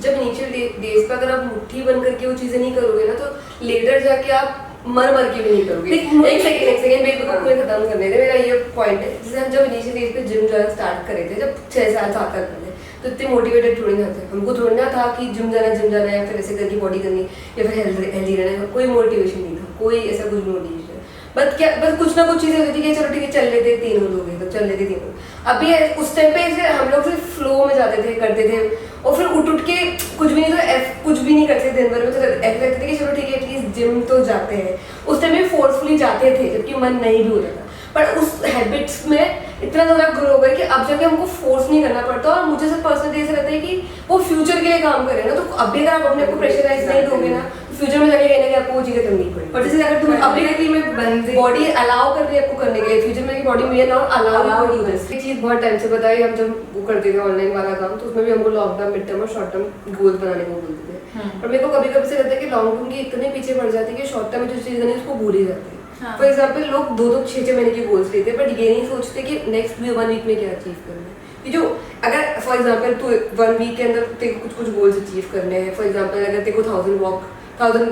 जब इनिशियल डेज पे अगर आप मुट्ठी बंद करके वो चीजें नहीं करोगे ना तो लेटर जाके आप मर के भी नहीं करोगे। एक सेकंड मेरे को पूरे खत्म करने दे। मेरा ये पॉइंट है, जैसे हम जब इनिशियल डेज पे जिम जाना स्टार्ट करे थे जब 6 साल 7 साल पहले, तो इतने मोटिवेटेड थोड़ी ना थे। हमको थोड़ी ना था कि जिम जाना है या फिर ऐसे करके बॉडी करनी या फिर हेल्दी रहना, कोई मोटिवेशन नहीं था, कोई ऐसा कुछ मोटिवेशन। बस कुछ ना कुछ चीजें होती थी कि चलो ठीक है चल लेते 3 लोग हैं तो चल लेते 3 लोग। अभी उस टाइम पे ऐसे हम लोग सिर्फ फ्लो में जाते थे, करते थे, और फिर उठ के कुछ भी नहीं तो कुछ भी नहीं करते दिन भर में, तो ऐसा लगता था कि चलो ठीक है एटलीस्ट जिम तो जाते हैं। उस टाइम में फोर्सफुली जाते थे जबकि मन नहीं भी होता था, पर उस हैबिट्स में इतना ज़्यादा ग्रो हो गया कि अब जाके हमको फोर्स नहीं करना पड़ता। और मुझे सब पर्सनली ऐसा रहता है कि वो फ्यूचर के लिए काम करे ना, तो अभी अगर आप अपने को प्रेशराइज नहीं दोगे ना तो फ्यूचर में जाके कहना कि आपको वो चीज़ें करनी पड़ेगी। और जैसे अगर तुम अभी में बॉडी अलाउ कर रही है आपको करने के लिए, फ्यूचर में बॉडी में नॉट अलाउ टू दिस। ये चीज़ बहुत टाइम से बताई, हम जब वो करते थे ऑनलाइन वाला काम तो उसमें भी हमको लॉन्ग टर्म, मिड टर्म और शॉर्ट टर्म गोल्स बनाने को बोलते थे। और मेरे को कभी कभी से लगता है कि लॉन्ग टर्म की इतने पीछे पड़ जाती है कि शॉर्ट टर्म में जो चीज़ करनी है उसको भूल ही जाते हैं। फॉर एग्जाम्पल लोग 2-2 6-6 महीने के गोल्स लेते हैं, बट ये नहीं सोचते कि नेक्स्ट 1 वीक में क्या अचीव करना है। कि जो अगर फॉर एग्जाम्पल तू 1 वीक के अंदर तेरे को कुछ गोल्स अचीव करने हैं, फॉर एग्जाम्पल अगर तेरे को 1000 वॉक 1000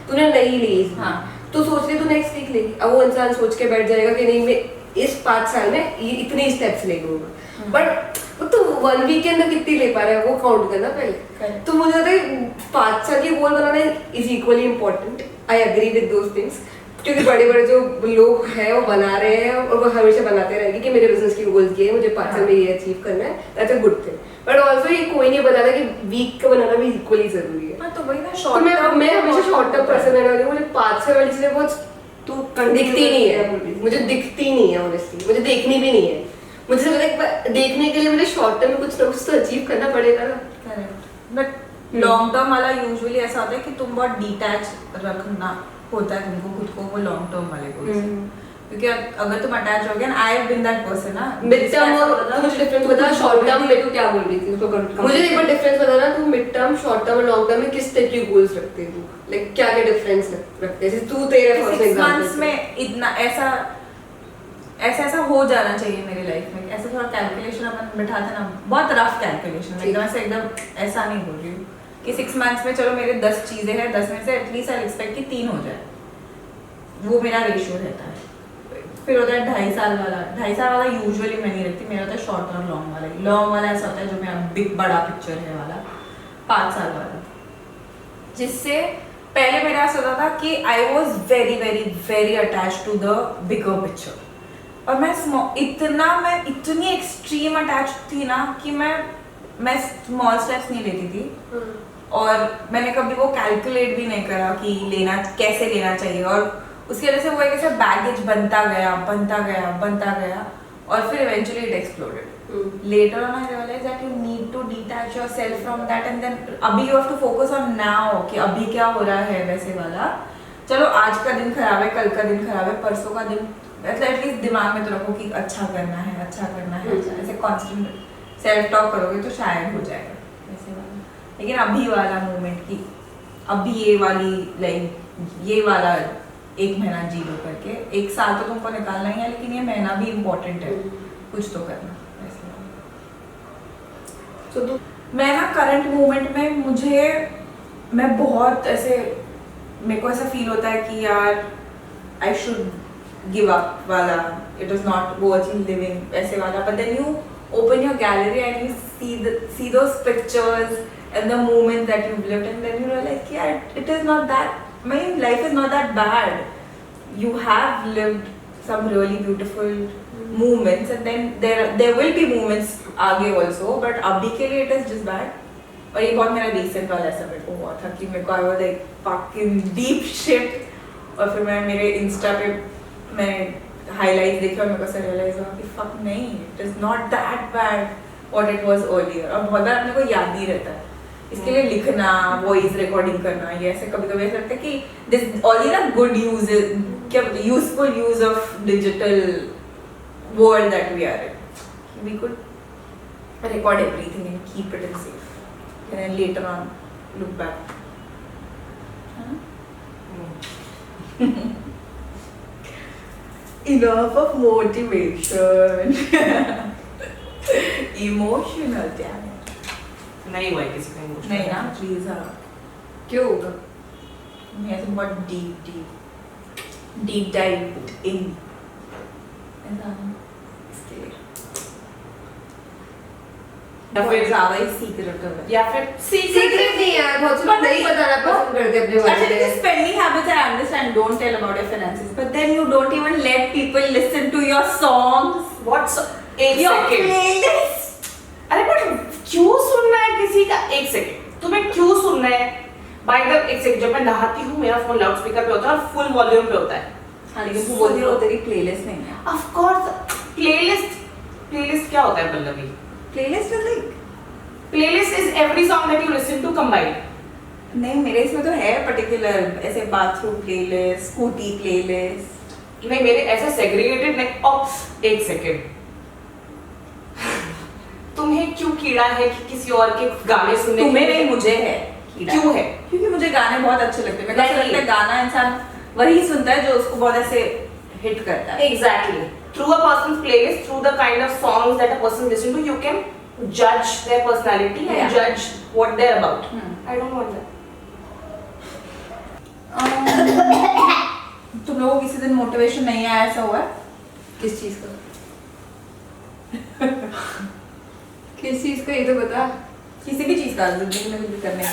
तूने नहीं ली, तो सोच रही तू नेक्स्ट वीक लेगी। अब वो इंसान सोच के बैठ जाएगा कि नहीं मैं इस 5 साल में ये इतने स्टेप्स ले लूंगा, बट तो 1 वीक के अंदर कितनी ले पा रहा है वो काउंट करना पहले। तो मुझे लगता है 5 साल की गोल बनाना is equally important. I agree with those things, क्योंकि बड़े बड़े जो लोग हैं वो बना रहे हैं और वो हमेशा बनाते रहेंगे कि मेरे बिजनेस की गोल्स ये है, मुझे 5 साल में ये अचीव करना है, that's a good thing. But also ये कोई नहीं बताता कि वीक का बनाना भी इक्वली जरूरी है। तो वही ना तो शॉर्ट मैं हमेशा शॉर्ट टर्म पर्सन रहने वाली हूँ। मुझे 5 साल वाली चीजें बहुत दिखती नहीं है, मुझे दिखती नहीं है ऑनेस्टली, मुझे देखनी भी नहीं है। मुझे लगता है देखने के लिए मुझे शॉर्ट टर्म में कुछ ना कुछ तो अचीव करना पड़ेगा ना। बट लॉन्ग टर्म वाला यूजुअली ऐसा होता है कि तुम बहुत डिटैच रखना होता है तुमको खुद को वो लॉन्ग टर्म वाले गोल्स। क्योंकि अगर तुम अटैच हो गए ना, I have been that person ना। मिड टर्म और मुझे डिफरेंस बता, शॉर्ट टर्म में तू क्या बोल रही थी उसको मुझे एक बार डिफरेंस बता ना, तू मिड टर्म, शॉर्ट टर्म और लॉन्ग टर्म में किस टाइप की गोल्स रखते हैं तू? लाइक क्या क्या डिफरेंस रखते हैं? जैसे तू तेरे फॉर 6 एग्जांपल months में इतना ऐसा हो जाना चाहिए मेरी लाइफ में, ऐसा थोड़ा कैलकुलेशन अपन बिठाते ना, बहुत रफ कैलकुलेशन, एकदम से एकदम ऐसा नहीं बोल रही हूँ कि 6 months में चलो मेरे 10 चीजें हैं, 10 में से एटलीस्ट आई एक्सपेक्ट कि 3 हो जाए, वो मेरा रेशियो रहता है। फिर होता है 2.5 साल वाला, 2.5 साल वाला यूजुअली मैं नहीं रखती, मेरा होता है शॉर्ट और लॉन्ग वाला। लॉन्ग वाला ऐसा होता है जो मेरा बिग बड़ा पिक्चर है वाला, 5 साल वाला, जिससे पहले मेरा ऐसा होता था कि I was very very very attach to the bigger picture, और मैं इतनी एक्सट्रीम अटैच थी ना कि मैं स्मॉल स्टेप्स नहीं लेती थी, और मैंने कभी वो कैलकुलेट भी नहीं करा कि कैसे लेना चाहिए, और उसकी वजह से वो एक ऐसा बैगेज बनता गया, और फिर eventually it exploded. Later on I realize that you need to detach yourself from that, and then अभी you have to focus on now कि अभी क्या हो रहा है, वैसे वाला। चलो आज का दिन खराब है, कल का दिन खराब है, परसों का दिन, एटलीस्ट दिमाग में तो रखो कि अच्छा करना है, ऐसे कॉन्स्टेंट सेल्फ टॉक करोगे तो शायद हो जाएगा वैसे वाला। लेकिन अभी वाला मोमेंट की अभी ये वाला 1 महीना जी लो करके, 1 साल तो तुमको निकालना ही है, लेकिन ये महीना भी इम्पोर्टेंट है, कुछ तो करना वैसे वाला। तो मैं ना करंट मोमेंट में मैं बहुत ऐसे, मेरे को ऐसा फील होता है कि यार आई शुड गिव अप वाला, it is not worth living ऐसे वाला, but then you open your gallery and you see those pictures and the moments that you've lived, and then you realize कि यार it is not that, my life is not that bad, you have lived some really beautiful moments, and then there will be moments आगे also, but अभी के लिए it is just bad। और ये बहुत मेरा recent वाला ऐसा मेरे को हुआ था कि मेरे को I was like fucking deep shit, और फिर मैं मेरे इंस्टा पे मैं हाईलाइट देखा और मेरे को ऐसा रियलाइज हुआ कि फक नहीं, it is not that bad what it was earlier. और बहुत बार अपने को याद नहीं रहता है, इसके लिए लिखना, वॉइस रिकॉर्डिंग करना, ये ऐसे कभी कभी ऐसा लगता है कि this all is a good use, क्या useful use of digital world that we are in, we could record everything and keep it in safe, and then later on look back. Enough of motivation. Emotional damage. नहीं हुआ है किसी का emotional नहीं ना, damage। Please हाँ, क्यों होगा? मैं ऐसे बहुत deep dive in ऐसा इसके लिए या फिर ज्यादा ही सीक्रेट है, या फिर सीक्रेट नहीं यार, बहुत से लोग नहीं बताना पसंद करते अपने बारे Actually, the में। spending habits I understand. Don't tell about your finances, but then you don't even let people listen to your songs, what's एक your सेकंड, playlist. अरे बट क्यों सुनना है किसी का? एक सेकंड, तुम्हें क्यों सुनना है? बाय द एक सेकंड, जब मैं नहाती हूँ मेरा फोन लाउड स्पीकर पे होता है और फुल वॉल्यूम पे होता है। हाँ, लेकिन तू बोलती हो तेरी प्लेलिस्ट नहीं है। ऑफ कोर्स प्लेलिस्ट क्या होता है Pallavi? Playlist is like, playlist is every song that you listen to combined. नहीं मेरे इसमें तो है पर्टिकुलर, ऐसे बाथरूम प्लेलिस्ट, स्कूटी प्लेलिस्ट। नहीं मेरे ऐसा सेग्रीगेटेड नहीं। ऑफ एक सेकंड, तुम्हें क्यों कीड़ा है कि किसी और के गाने सुनने? तुम्हें नहीं, मुझे है कीड़ा। क्यों है? क्योंकि मुझे गाने बहुत अच्छे लगते हैं। मेरे को ऐसा लगता है गाना इंसान वही सुनता है जो उसको बहुत ऐसे हिट करता है। Exactly. Through a person's playlist, through the kind of songs that a person listens to, you can judge their personality and Yeah. judge what they're about. I don't want that. तुम लोगों को किसी दिन motivation नहीं आया, ऐसा हुआ है? किस चीज का? किस चीज का, ये तो बता। किसी भी चीज का, जिंदगी में कुछ भी करने का।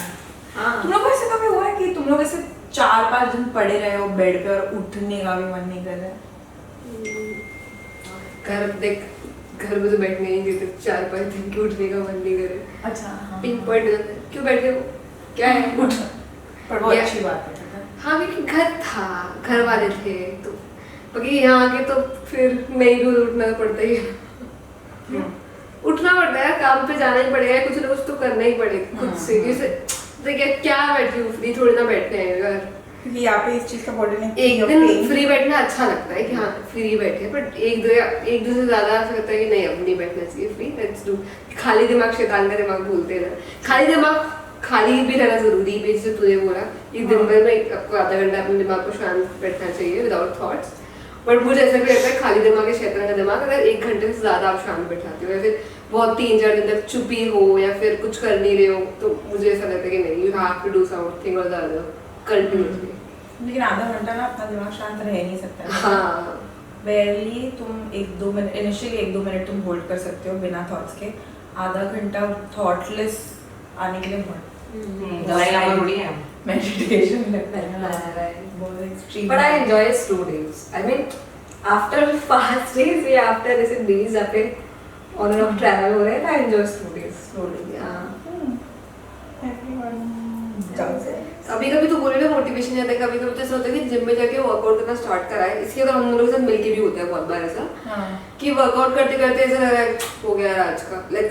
हाँ। तुम लोग को ऐसे कभी हुआ है कि तुम लोग ऐसे 4-5 दिन पड़े रहे हो बेड पे और उठने का भी मन नहीं कर रहा है? घर देख, घर में तो बैठने नहीं देते, 4-5 दिन के उठने का मन नहीं करे। अच्छा हाँ। पिन पॉइंट हो जाता है, क्यों बैठे हो, क्या है, उठ। पर बहुत या- अच्छी बात है। हाँ क्योंकि घर था, घर वाले थे, तो बाकी यहाँ आके तो फिर नहीं रोज उठना पड़ता ही है। उठना पड़ता है, काम पे जाना ही पड़ेगा, कुछ ना कुछ तो करना ही पड़ेगा खुद से। जैसे देखिए क्या बैठी हूँ फ्री, थोड़ी ना बैठते हैं घर, क्योंकि यहाँ पे इस चीज का बॉडी ने एक दिन फ्री बैठना अच्छा लगता है कि हाँ फ्री बैठे, बट एक दो से ज्यादा ऐसा लगता है कि नहीं अब नहीं बैठना चाहिए फ्री, लेट्स डू। खाली दिमाग शैतान का दिमाग बोलते हैं ना, खाली दिमाग खाली भी रहना जरूरी है। जैसे तुझे बोला कि दिन भर में आपको आधा घंटा अपने दिमाग को शांत बैठना चाहिए विदाउट थॉट्स, बट मुझे ऐसा भी लगता है खाली दिमाग है शैतान का दिमाग। अगर 1 घंटे से ज्यादा आप शांत बैठाते हो या फिर बहुत 3-4 दिन तक चुपी हो या फिर कुछ कर नहीं रहे हो, तो मुझे ऐसा लगता है कि नहीं, you have to do something और ज़्यादा कंटिन्यूअसली। लेकिन आधा घंटा ना अपना दिमाग शांत रह नहीं सकता। हाँ बेयरली तुम 1-2 मिनट, इनिशियली 1-2 मिनट तुम होल्ड कर सकते हो बिना थॉट्स के। आधा घंटा थॉटलेस आने के लिए मेडिटेशन लगता है बहुत extreme. But I enjoy slow days. I mean, after fast days या after ऐसे days आपके on and off travel हो रहे हैं, I enjoy slow days. slowly कभी कभी तो बोले ना मोटिवेशन आता है, कभी कभी तो ऐसा होता है कि जिम में जाके वर्कआउट करना स्टार्ट करा है। इसके तो हम लोगों के साथ मिलके भी होता है बहुत बार ऐसा कि वर्कआउट करते करते ऐसा लग रहा है हो गया यार आज का, लाइक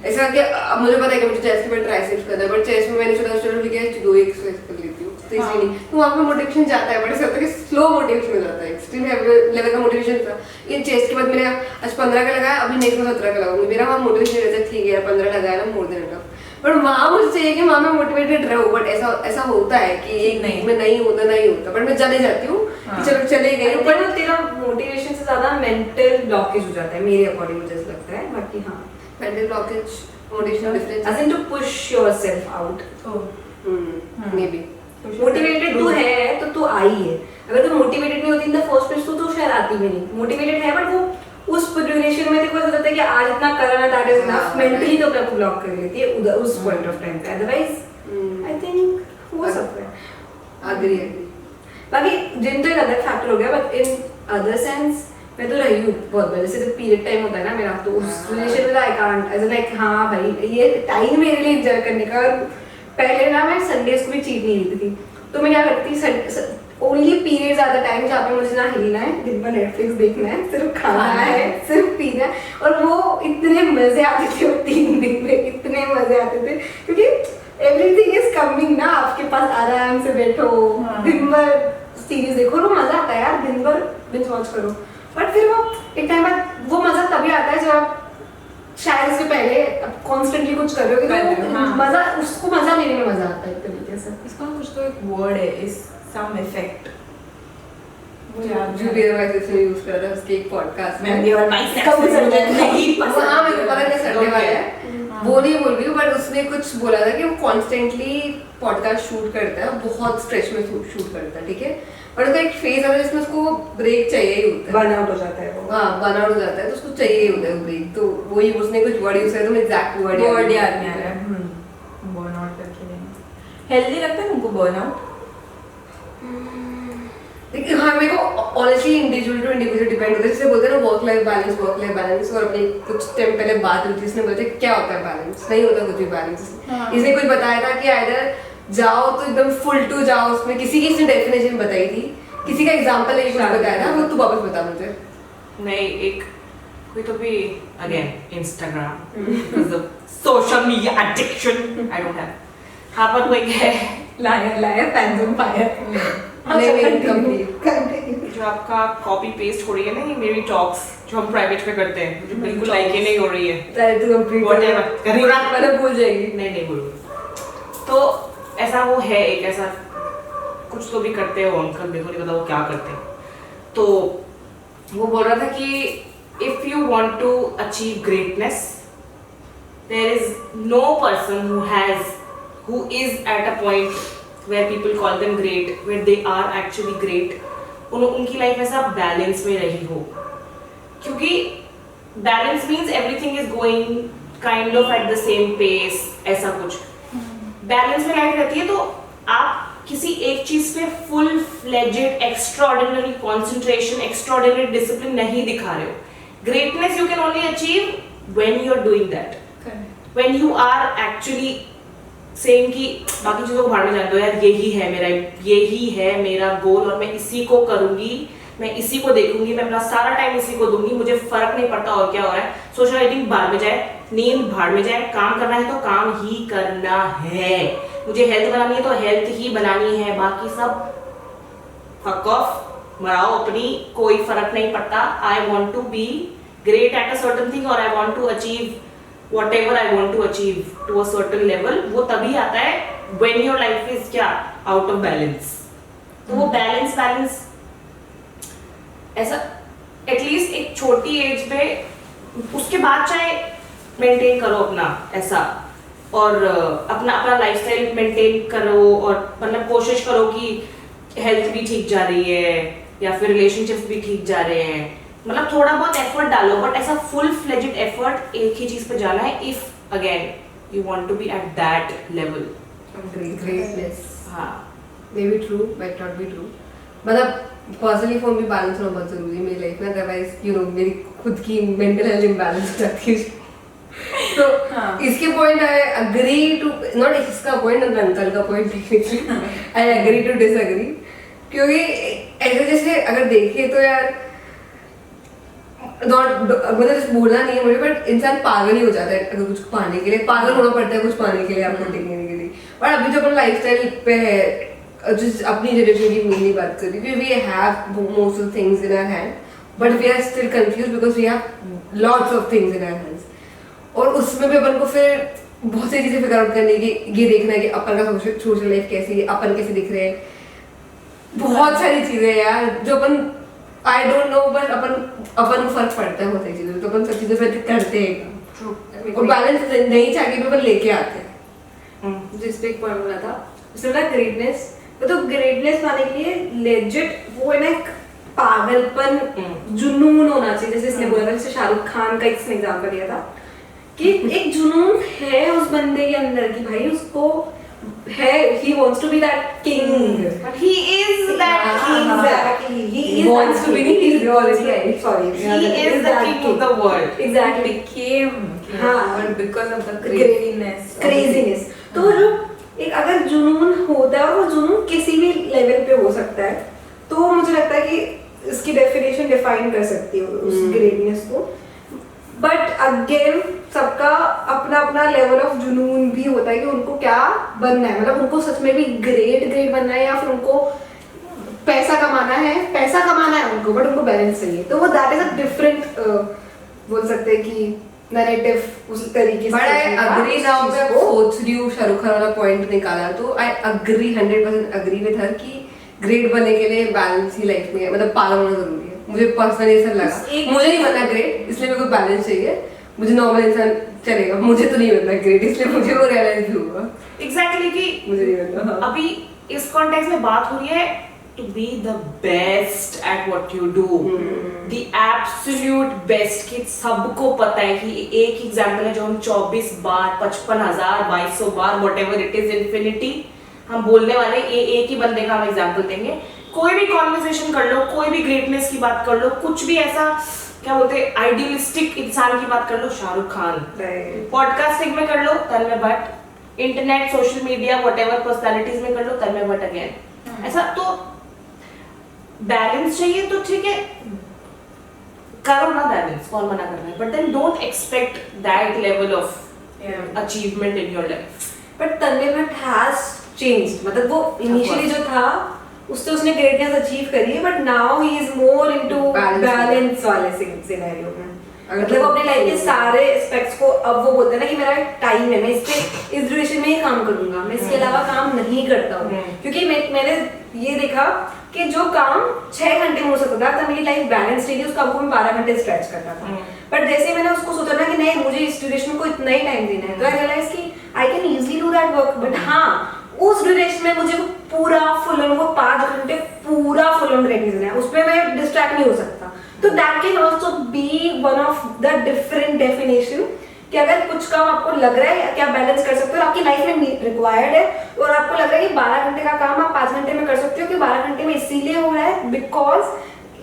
ऐसा कि अब मुझे पता है कि मुझे चेस्ट के बाद ट्राइसेप्स करना है, बट चेस्ट में मैंने सोचा चलो ठीक है 2 एक्सरसाइज कर लेती हूँ, तो इसलिए नहीं, तो वहाँ पे मोटिवेशन जाता है, बट ऐसा होता है कि स्लो मोटिवेशन हो जाता है, एक्सट्रीम लेवल का मोटिवेशन था। ये चेस्ट के बाद मैंने आज 15 का लगाया, अभी नेक्स्ट में 17 का लगाऊंगी, मेरा वहाँ मोटिवेशन रहता है ठीक है यार 15 लगाया ना, मोर देन इनफ। बट वहाँ मुझे चाहिए कि वहाँ मैं मोटिवेटेड रहूँ, बट ऐसा होता है कि एक नहीं। में नहीं होता, बट मैं चले जाती हूँ कि चलो चले गए, पर तेरा मोटिवेशन से ज्यादा मेंटल ब्लॉकेज हो जाता है मेरे अकॉर्डिंग, मुझे ऐसा लगता है। बाकी हाँ, mental blockage motivation difference as in to push yourself out. May be motivated तू है तो तू आई है, अगर तू मोटिवेटेड नहीं होती इन द फर्स्ट प्लेस तो शायद आती भी नहीं। मोटिवेटेड है बट वो उस ड्यूरेशन में तेरे को ऐसा लगता है कि आज इतना करना दैट इज इनफ, मेंटली तो अपने को ब्लॉक कर लेती है उधर उस पॉइंट ऑफ टाइम पे। अदरवाइज आई थिंक हो सकता है। अग्री बाकी जिम तो एक अलग फैक्टर हो गया, बट इन अदर सेंस मैं तो रही हूँ बहुत बार, जैसे जब पीरियड टाइम होता है ना मेरा, तो उस रिलेशन में आई कांट एज लाइक हाँ भाई ये टाइम मेरे लिए एंजॉय करने का। और पहले ना मैं संडेज को भी चीट नहीं लेती थी, तो मैं क्या करती only periods are the time जहाँ पे मुझे ना हिलना है, दिन भर नेटफ्लिक्स देखना है, सिर्फ खाना है, सिर्फ पीना है। और वो इतने मजे आते थे वो 3 दिन में, इतने मजे आते थे क्योंकि एवरीथिंग इज कमिंग ना आपके पास, आराम से बैठो दिन भर सीरीज देखो, वो मजा आता है यार, दिन भर बिंज वॉच करो। बट फिर वो एक टाइम बाद वो मजा तभी आता है जब आप शायद इसके पहले अब कॉन्स्टेंटली कुछ कर रहे हो, तो मजा उसको मजा लेने में मजा आता है एक तरीके से। इसका कुछ तो एक वर्ड है, इज सम इफेक्ट। जो भी वाइस से यूज कर रहा है उसके एक पॉडकास्ट में, मैं और माइसेल्फ हाँ मेरे को पता नहीं संडे वाला है वो नहीं बोल रही हूँ, बट उसने कुछ बोला था कि वो कॉन्स्टेंटली पॉडकास्ट शूट करता है, बहुत स्ट्रेच में शूट करता है, ठीक है, और उसका एक फेज आता है जिसमें उसको ब्रेक चाहिए ही होता है, बर्नआउट हो जाता है वो। हाँ बर्नआउट हो जाता है, तो उसको चाहिए ही होता है ब्रेक। तो वही उसने कुछ वर्ड यूज किया, तो एग्जैक्ट वर्ड याद नहीं आ रहा है। बर्नआउट करके नहीं हेल्दी लगता है तुमको बर्नआउट? लेकिन हाँ मेरे को honestly individual to individual depend होता है, जैसे बोलते हैं ना वर्क लाइफ बैलेंस, और अपनी कुछ टाइम पहले बात हुई थी, इसने बोलते क्या होता है बैलेंस, नहीं होता कुछ भी बैलेंस। इसने कुछ बताया था कि आइदर जाओ तो एकदम फुल टू जाओ उसमें, किसी की इसने डेफिनेशन बताई थी, किसी का एग्जांपल एक बताया था, वो तू वापस बता मुझे। नहीं एक कोई तो भी again Instagram because of social media addiction I don't have. हाँ पर कोई है लायर फैंस ऑन फायर। जो आपका कॉपी पेस्ट हो रही है ना ये मेरी टॉक्स जो हम प्राइवेट में करते हैं, मुझे बिल्कुल लाइक ही नहीं हो रही है, मतलब भूल जाएगी। नहीं बोलूंगी। तो ऐसा वो है एक ऐसा कुछ तो भी करते हो अंकल, मेरे को नहीं पता वो क्या करते हैं। तो वो बोल रहा था कि if you want to achieve greatness there is no person who is at a point where people call them great, where they are actually great, उनकी लाइफ ऐसा बैलेंस में रही हो, क्योंकि balance means everything is going kind of at the same pace, ऐसा कुछ balance में life रहती है। तो आप किसी एक चीज पे full fledged extraordinary concentration, extraordinary discipline नहीं दिखा रहे हो। Greatness you can only achieve when you are doing that, when you are actually same कि बाकी चीजों को भाड़ में जाने दो यार, यही है मेरा गोल और मैं इसी को करूंगी, मैं इसी को देखूंगी, मैं अपना सारा टाइम इसी को दूंगी, मुझे फर्क नहीं पड़ता और क्या हो रहा है, सोशलाइटिंग भाड़ में जाए, नींद भाड़ में जाए, काम करना है तो काम ही करना है, मुझे हेल्थ बनानी है तो हेल्थ ही बनानी है, बाकी सब फक ऑफ, मराओ अपनी, कोई फर्क नहीं पड़ता. I want to be great at a certain thing और I want to achieve whatever I want to achieve to a certain level. वो तभी आता है when your life is क्या out of balance. तो वो बैलेंस ऐसा at least एक छोटी एज पे, उसके बाद चाहे मेंटेन करो अपना ऐसा, और अपना लाइफस्टाइल मेंटेन करो, और मतलब कोशिश करो कि हेल्थ भी ठीक जा रही है या फिर रिलेशनशिप्स भी ठीक जा रहे हैं. मतलब थोड़ा बहुत एफर्ट डालो, बट ऐसा फुल फ्लेजेड एफर्ट एक ही चीज पे जाना है if again you want to be at that level. Greatness. हाँ, Maybe true, might not be true. मतलब पर्सनली फॉर मी बैलेंस होना बहुत जरूरी है मेरी लाइफ में, अदरवाइज यू नो मेरी खुद की मेंटल हेल्थ इम्बैलेंस हो जाती है. तो इसके point I agree to, not इसका पॉइंट, अंकल का point technically I agree to disagree. क्योंकि ऐसे जैसे अगर देखें तो यार नॉट मतलब बोलना नहीं है मुझे, बट इंसान पागल ही हो जाता है अगर कुछ पाने के लिए. पागल होना पड़ता है कुछ पाने के लिए, आपको टिकने के लिए. और अभी जो अपन लाइफस्टाइल पे है, जिस अपनी जनरेशन की मेनली बात कर रही हूँ, we have most of things in our hand but we are still confused because we have lots of things in our hands. और उसमें भी अपन को फिर बहुत सारी चीजें फिगर आउट करने की, ये देखना है कि अपन का सोशल लाइफ कैसी है, अपन कैसे दिख रहे हैं. बहुत सारी चीजें यार जो अपन आई डोंट नो, बट अपन को फर्क पड़ता है बहुत सारी चीजों, तो अपन सब चीजें फिर करते हैं और बैलेंस नहीं चाहिए भी अपन लेके आते हैं. जिस पे एक पॉइंट बोला था उसमें ना ग्रेटनेस, तो ग्रेटनेस पाने के लिए लेजिट वो है ना एक पागलपन, जुनून होना चाहिए. जैसे इसने बोला था, जैसे शाहरुख खान का इसने एग्जांपल दिया था कि एक जुनून है उस बंदे के अंदर की भाई उसको है, he wants to be that king, but he is that king. Exactly, he wants to be, he is already, sorry, he is the king of the world. exactly, became हाँ, but because of the craziness. craziness तो जो एक अगर जुनून होता है, वो जुनून किसी भी लेवल पे हो सकता है, तो मुझे लगता है कि इसकी डेफिनेशन डिफाइन कर सकती है उस ग्रेटनेस को. बट अगेन सबका अपना अपना लेवल ऑफ जुनून भी होता है कि उनको क्या बनना है, मतलब उनको सच में भी ग्रेट बनना है या फिर उनको पैसा कमाना है उनको, बट उनको बैलेंस चाहिए. तो वो दैट इज अ डिफरेंट बोल सकते हैं कि नैरेटिव उस तरीके से. बट आई अग्री नाउ, मैं सोच रही हूँ शाहरुख खान वाला पॉइंट निकाला तो I agree 100% agree with her कि ग्रेट बनने के लिए बैलेंस ही लाइफ में, मतलब पागल होना जरूरी है. मुझे पर्सनली ऐसा लगा, मुझे नहीं बनना ग्रेट इसलिए मेरे को बैलेंस चाहिए. मुझे नॉर्मल इंसान चलेगा, मुझे तो नहीं बनना ग्रेट, इसलिए मुझे वो रियलाइज भी हुआ एग्जैक्टली कि मुझे नहीं बनना. अभी इस कॉन्टेक्स्ट में बात हो रही है to be the best at what you do, the absolute best. कि सबको पता है कि एक एग्जाम्पल है जो हम 24 बार 55,000 2200 बार whatever it is infinity हम बोलने वाले, एक ही बंदे का हम एग्जाम्पल देंगे. कोई भी कॉन्वर्सेशन कर लो, कोई भी ग्रेटनेस की बात कर लो, कुछ भी ऐसा क्या बोलते हैं आइडियलिस्टिक इंसान की बात कर लो, शाहरुख खान. पॉडकास्टिंग में कर लो Tanmay Bhatt, internet social media whatever personalities में कर लो तन्मय भट्ट अगेन. ऐसा तो बैलेंस चाहिए तो ठीक है, करो ना बैलेंस, कौन मना कर रहा है, but then don't expect that level of achievement in your life. But Tanmay Bhatt has changed, मतलब वो इनिशियली जो था उससे उसने ग्रेटनेस अचीव करी है, but now he is more into balance वाले सिनेरियो में. मतलब वो अपने लाइफ के सारे एस्पेक्ट्स को, अब वो बोलते हैं ना कि मेरा टाइम है, मैं इस ड्यूरेशन में ही काम करूंगा, मैं इसके अलावा काम नहीं करता हूँ. क्योंकि मैंने ये देखा कि जो काम 6 घंटे में हो सकता था, मेरी लाइफ बैलेंस रही, उस काम को मैं 12 घंटे स्ट्रेच करता था. बट जैसे मैंने उसको सोचा ना कि नहीं मुझे इस ड्यूरेशन को इतना ही टाइम देना है, तो आई रियलाइज कि I can easily do that work. But हाँ, उस ड्यूरेशन में मुझे पूरा फुल ऑन, वो 5 घंटे पूरा फुल ऑन देना है, उसमें मैं डिस्ट्रैक्ट नहीं हो सकता. तो that can also be one of the different definition कि अगर कुछ काम आपको लग रहा है कि आप बैलेंस कर सकते हो, आपकी लाइफ में रिक्वायर्ड है, और आपको लग रहा है कि 12 घंटे का काम आप 5 घंटे में कर सकते हो, कि 12 घंटे में इसीलिए हो रहा है बिकॉज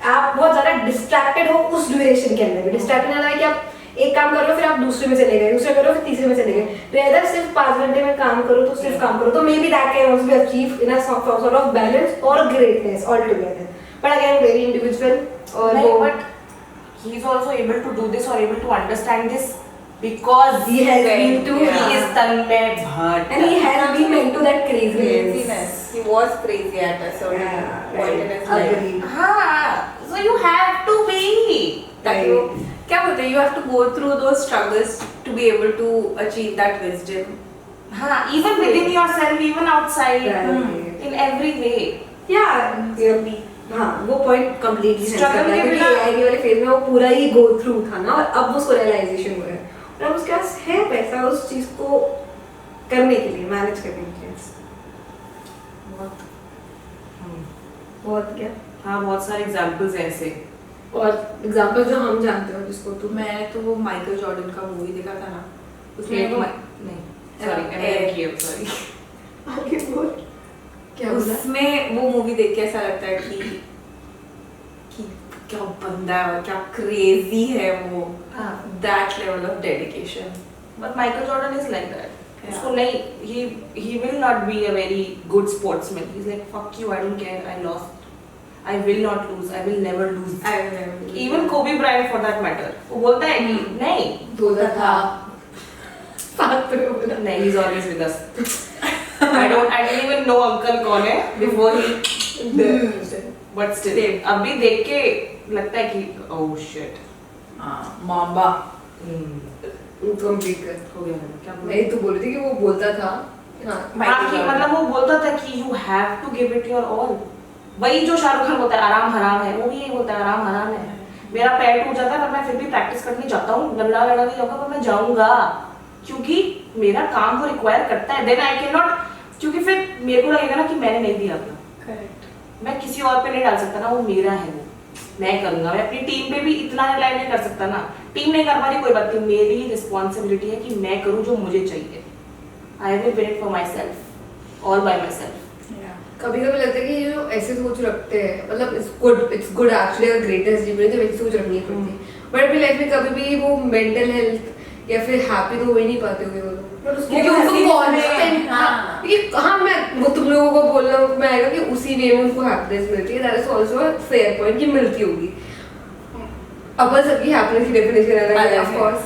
आप बहुत ज्यादा डिस्ट्रैक्टेड हो उस ड्यूरेशन के अंदर. डिस्ट्रैक्टेड है कि आप एक काम कर रहे हो फिर आप दूसरे में चले गए, दूसरे करो फिर तीसरे में चले गए, रेदर सिर्फ 5 घंटे में काम करो तो सिर्फ काम करो. तो maybe that can also be achieve in a sort of balance और greatness all together. But again very individual. और but he is also able to do this or able to understand this because He has been to- he is Tanmay Bhatt. And he has been into that craziness. Craziness. He was crazy at a certain point in his life. Agreed. So you have to be. That you, क्या बोलते हैं? You have to go through those struggles to be able to achieve that wisdom. Even within yourself, even outside, Right. in every way. Yeah, हाँ वो point completely Struggle के बिना- AI वाले phase में वो पूरा ही गो थ्रू था ना, और अब उसको रियलाइजेशन हुआ है और अब उसके पास है पैसा उस चीज को करने के लिए, मैनेज करने के लिए। बहुत क्या हाँ, बहुत सारे एग्जांपल्स हैं ऐसे। और एग्जांपल जो हम जानते हो जिसको तो मैंने तो वो माइकल जॉर्डन का मूवी देखा था ना, उसमें नहीं, वो सॉरी सॉरी। आगे बोल क्या बोला? उसमें वो मूवी देख के ऐसा लगता है कि क्या बंदा है और क्या क्रेजी है वो, that level of dedication. But Michael Jordan is like that. Yeah. उसको नहीं, he will not be a very good sportsman. He's like, fuck you, I don't care, I lost. I will not lose, I will never lose. Even Kobe Bryant for that matter. वो बोलता है कि नहीं, बोला था साथ में बोला नहीं, he's always with us. I didn't even know uncle कौन है before he, but still, अभी देख के लगता है कि oh shit. माम्बा कंप्लीट कर हो गया मैंने, क्या बोला? नहीं, तू बोल रही थी कि वो बोलता था हाँ हाँ, कि मतलब वो बोलता था कि you have to give it your all. वही जो शाहरुख खान बोलता है आराम हराम है, वो भी यही बोलता है आराम हराम है। मेरा पैर टूट जाता है पर मैं फिर भी प्रैक्टिस करने जाता हूँ, लंगड़ा लड़ा नहीं जाऊंगा पर मैं जाऊंगा, क्योंकि मेरा काम वो रिक्वायर करता है। देन आई कैन नॉट, क्योंकि फिर मेरे को लगेगा ना कि मैंने नहीं दिया अपना, करेक्ट। मैं किसी और पे नहीं डाल सकता ना, वो मेरा है, वो मैं करूंगा। मैं अपनी टीम पे भी इतना रिलाई नहीं कर सकता ना, टीम नहीं कर पा रही कोई बात नहीं, मेरी रिस्पॉन्सिबिलिटी है कि मैं करूँ जो मुझे चाहिए। I will win it for my self, all bye my self. कभी कभी लगता है कि ये जो ऐसे सोच रखते हैं, मतलब इट्स गुड एक्चुअली, अगर ग्रेटेस्ट जीवन तो वैसी सोच रखनी पड़ती है, बट अपनी लाइफ में कभी भी वो मेंटल हेल्थ या फिर हैप्पी तो हो ही नहीं पाते होंगे वो लोग, पर क्योंकि उनको उसी कांस्टेंट में, हाँ। हाँ मैं वो तुम लोगों को बोलना में आएगा कि उसी वे में उनको हैप्पीनेस मिलती है, that is also a fair point कि मिलती होगी। अपन सबकी हैप्पीनेस की डेफिनेशन अलग है ऑफ कोर्स,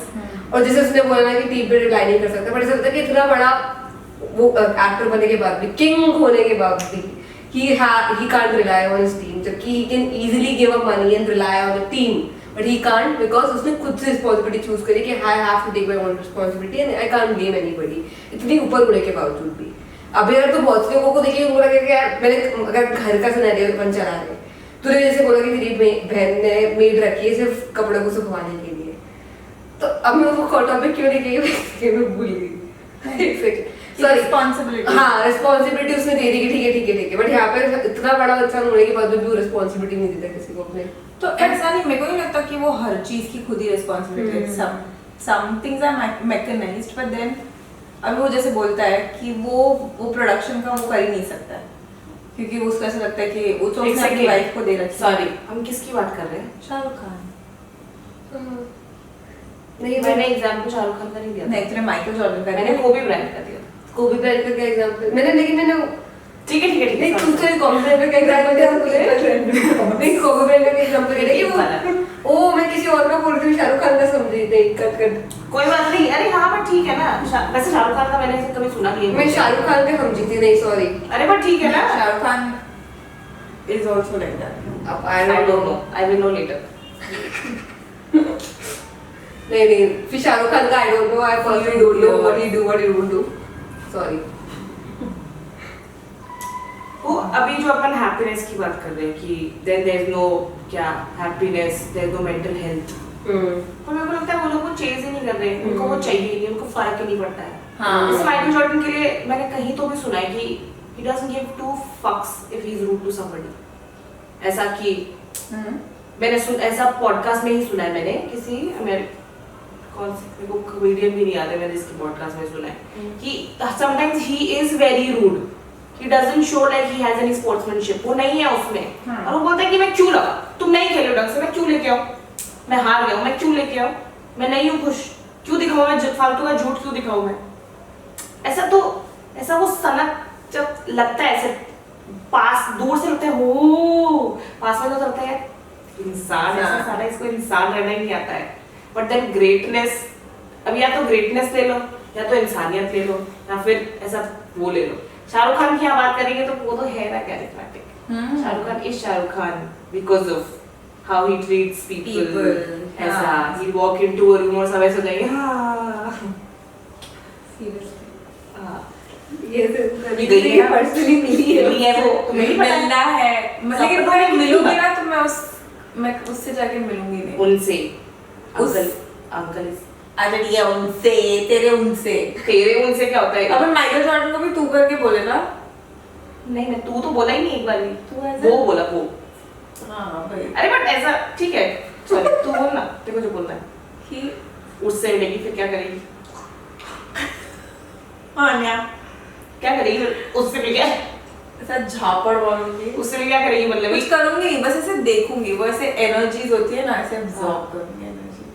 और जैसे उसने बोला ना कि टीम पे रिलाई नहीं कर सकता, बट ऐसा होता है कि इतना बड़ा वो एक्टर बनने के बाद भी, किंग होने के बाद भी, he can't rely on his team, जबकि he can easily give up money and rely on the team, but he can't because उसने खुद से responsibility choose करी कि I have to take my own responsibility and I can't blame anybody, इतनी ऊपर उड़े के बावजूद भी। अभी अगर तो बहुत से लोगों को देखिए, उनको लगेगा यार मैंने अगर घर का सिनेरियो अपन चला रहे, तूने जैसे बोला कि तेरी बहन ने मेड रखी है सिर्फ कपड़ों को सुखवाने के लिए, तो अब मैं उसको टॉपिक क्यों नहीं कही, मैं भूल गई। रिस्पॉन्सिबिलिटी, हाँ रिस्पॉन्सिबिलिटी उसने दे दी कि ठीक है, बट यहाँ पे इतना बड़ा इंसान होने के बाद भी वो रिस्पॉन्सिबिलिटी नहीं देता किसी को अपने। तो ऐसा नहीं, मेरे को नहीं लगता कि वो हर चीज की खुद ही रिस्पॉन्सिबिलिटी है। Some things are mechanised, but then अब वो जैसे बोलता है कि वो प्रोडक्शन का वो कर ही नहीं सकता है, क्योंकि उसको ऐसा लगता है कि वो तो उसने अपनी वाइफ को दे रखी है। सॉरी, हम किसकी बात कर रहे हैं? शाहरुख खान। नहीं मैंने एग्जाम्पल शाहरुख खान का नहीं दिया था। नहीं, तूने माइकल जॉर्डन का मैंने कोबी ब्रायंट का दिया था। कोबी ब्रायंट का क्या एग्जांपल मैंने, लेकिन मैंने ठीक है नहीं तुमसे कोबी ब्रायंट का एग्जांपल दिया तूने, नहीं कोबी ब्रायंट का एग्जांपल दिया कि वो मैं किसी और का बोल रही हूँ, शाहरुख खान का समझी नहीं, कट कोई बात नहीं। अरे हाँ बट ठीक है ना, वैसे शाहरुख खान का मैंने ऐसे कभी सुना नहीं है। मैं शाहरुख खान का समझी थी, नहीं सॉरी। अरे बट ठीक है ना, Shahrukh Khan is also like that. अब I don't know, I will know later. नहीं फिर शाहरुख खान का I don't know, I personally don't know what he do, sorry. वो अभी जो अपन हैप्पीनेस की बात कर रहे हैं कि देयर इज नो क्या happiness, there is no mental health, तो मेरे को लगता है वो लोग वो चेज ही नहीं कर रहे, उनको वो चाहिए नहीं, उनको फर्क ही नहीं पड़ता है। हाँ। जैसे माइकल जॉर्डन के लिए मैंने कहीं तो भी सुना है कि he doesn't give two fucks if he is rude to somebody, ऐसा कि मैंने ऐसा पॉडकास्ट में ही सुना है, मैंने किसी कौन से मेरे को कॉमेडियन भी नहीं याद है, मैंने इसकी पॉडकास्ट में सुना है कि sometimes he is very rude, he doesn't show like he has any sportsmanship, वो नहीं है उसमें। और वो बोलता है कि मैं क्यों लगा, तुम नहीं खेले ढंग से, मैं क्यों लेके आऊं, मैं हार गया हूं, मैं क्यों लेके आऊं, मैं नहीं हूं खुश, क्यों दिखाऊं मैं फालतू का झूठ क्यों दिखाऊं मैं। ऐसा वो सनक जब लगता है, ऐसे पास दूर से लगता है, हो पास में तो लगता है इंसान ऐसा सारा, इसको इंसान रहना ही नहीं आता है, बट देन ग्रेटनेस अब या तो ग्रेटनेस ले लो या तो इंसानियत ले लो या फिर ऐसा वो ले लो। शाहरुख खान की बात करेंगे तो वो तो है ना charismatic. Shahrukh Khan is Shahrukh Khan because of how he treats people. ऐसा ही वॉक इनटू अ रूम और सब ऐसे जाएंगे हाँ ये अभी गई है ना पर्सनली मिली है वो तुम्हें भी पता मिलना है लेकिन सबको मैं नहीं मिलूंगी पता। ना तो मैं उससे जाके मिलूंगी नहीं। उनसे उस- अंकल अच्छा ठीक है उनसे तेरे उनसे तेरे उनसे क्या होता है अब माइकल जॉर्डन को भी तू करके बोले ना। नहीं मैं तू तो बोला ही नहीं एक बार भी तू ऐसे- वो बोला वो हाँ भाई अरे बट ऐसा ठीक है सॉरी तू बोल ना तेरे को जो बोलना है कि उससे मिलेगी फिर क्या करेगी आन्या क्या करेगी उससे मिल गया ऐसा झापड़ मारूंगी उससे मिल क्या करेगी मतलब कुछ करूंगी नहीं बस ऐसे देखूंगी वो ऐसे एनर्जीज होती है ना ऐसे अब्सॉर्ब करूंगी एनर्जी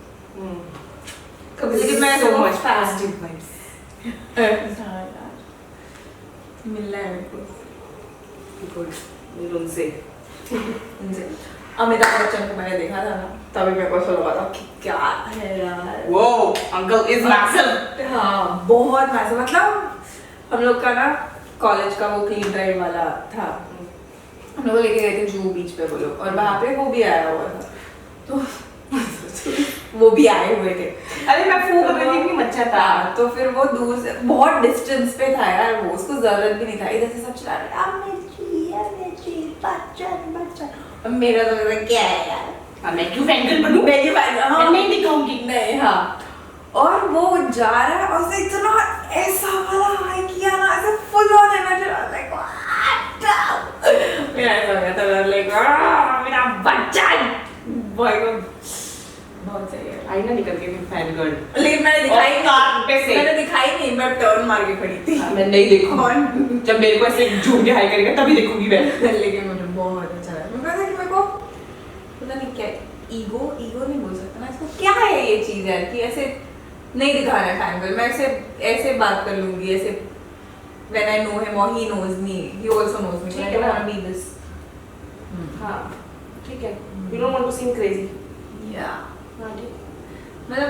लेकिन मैं so तो much fan। positive vibes हाँ यार मिलना है मेरे को good मिल उनसे उनसे। अमिताभ बच्चन को मैंने देखा था ना तभी मेरे को ऐसा लगा था कि क्या है यार वो अंकल इज मैसिव हाँ बहुत मैसिव मतलब हम लोग का ना कॉलेज का वो क्लीन ड्राइव वाला था हम लोग लेके गए थे जूहू बीच पे वो लोग और वहाँ पे वो भी आया हुआ था तो वो भी आए हुए थे। अरे मैं फू कर रही थी कि मच्छर था तो फिर वो दूर से बहुत डिस्टेंस पे था यार वो उसको जरूरत भी नहीं था इधर से सब चला रहे मिर्ची बच्चन बच्चन और मेरा तो लगा क्या है यार मैं क्यों फैंगल बनूं मैं ये बात मैं नहीं दिखाऊंगी नहीं हाँ और वो जा रहा है और से इतना ऐसा वाला हाई किया ना ऐसे फुल ऑन एनर्जी लाइक मेरा ऐसा हो गया था लाइक मेरा बच्चा भाई को बहुत सही है आई ना निकल के फिर फैन गर्ल लेकिन मैंने दिखाई और कार पे से। मैंने दिखाई नहीं मैं टर्न मार के खड़ी थी मैं नहीं देखूंगी कौन जब मेरे को ऐसे झूम के हाई करेगा तभी देखूंगी मैं लेकिन मुझे बहुत अच्छा लगा मैं कहता कि मेरे को पता नहीं क्या ईगो नहीं बोल सकता ना इसको क्या है ये चीज यार कि ऐसे नहीं दिखाना है फैंगल मैं ऐसे बात कर लूंगी ऐसे when I know him or he knows me he also knows me ठीक I है don't ना? want to be this हाँ ठीक है you don't want to seem crazy yeah हाँ ठीक मतलब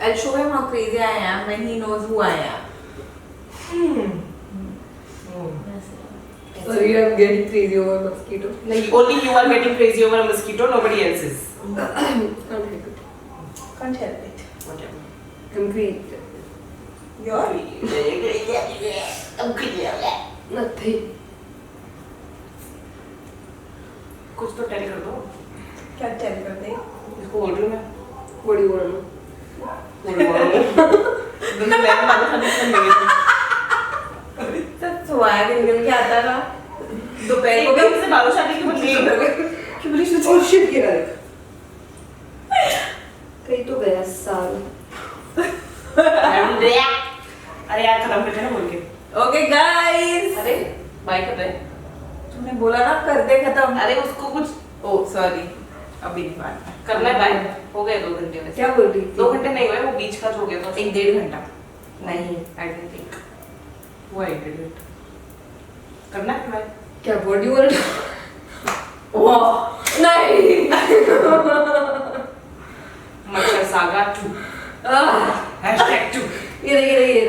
I'll show him how crazy I am when he knows who I am So you are getting crazy over mosquito. like only you are getting crazy over a mosquito nobody else is Can't help it. can't help it whatever I'm great. you're Nothing. कुछ तो tell कर दो क्या tell कर दे इसको बोल रही हूँ मैं What do you want to know? दोनों बैग मारो खाने से मिलेंगे सब स्वैग निकल के आता ना दोपहर को एकदम से बालू शादी की बंदी कि बड़ी सोच और शिट गिरा है कहीं तो गया साल अरे यार खत्म करते ना बोल के ओके गाइस अरे बाय कर रहे तुमने बोला ना कर दे खत्म अरे उसको कुछ ओ सॉरी अभी नहीं बात करना है बाय हो गए 2 घंटे में क्या बोल रही थी 2 घंटे नहीं हुए वो बीच का जो हो गया था 1-1.5 घंटा नहीं आई डोंट थिंक वो आई डिड इट करना है बाय क्या what do you want to know? वाह नहीं मच्छर सागा 2 #2 ये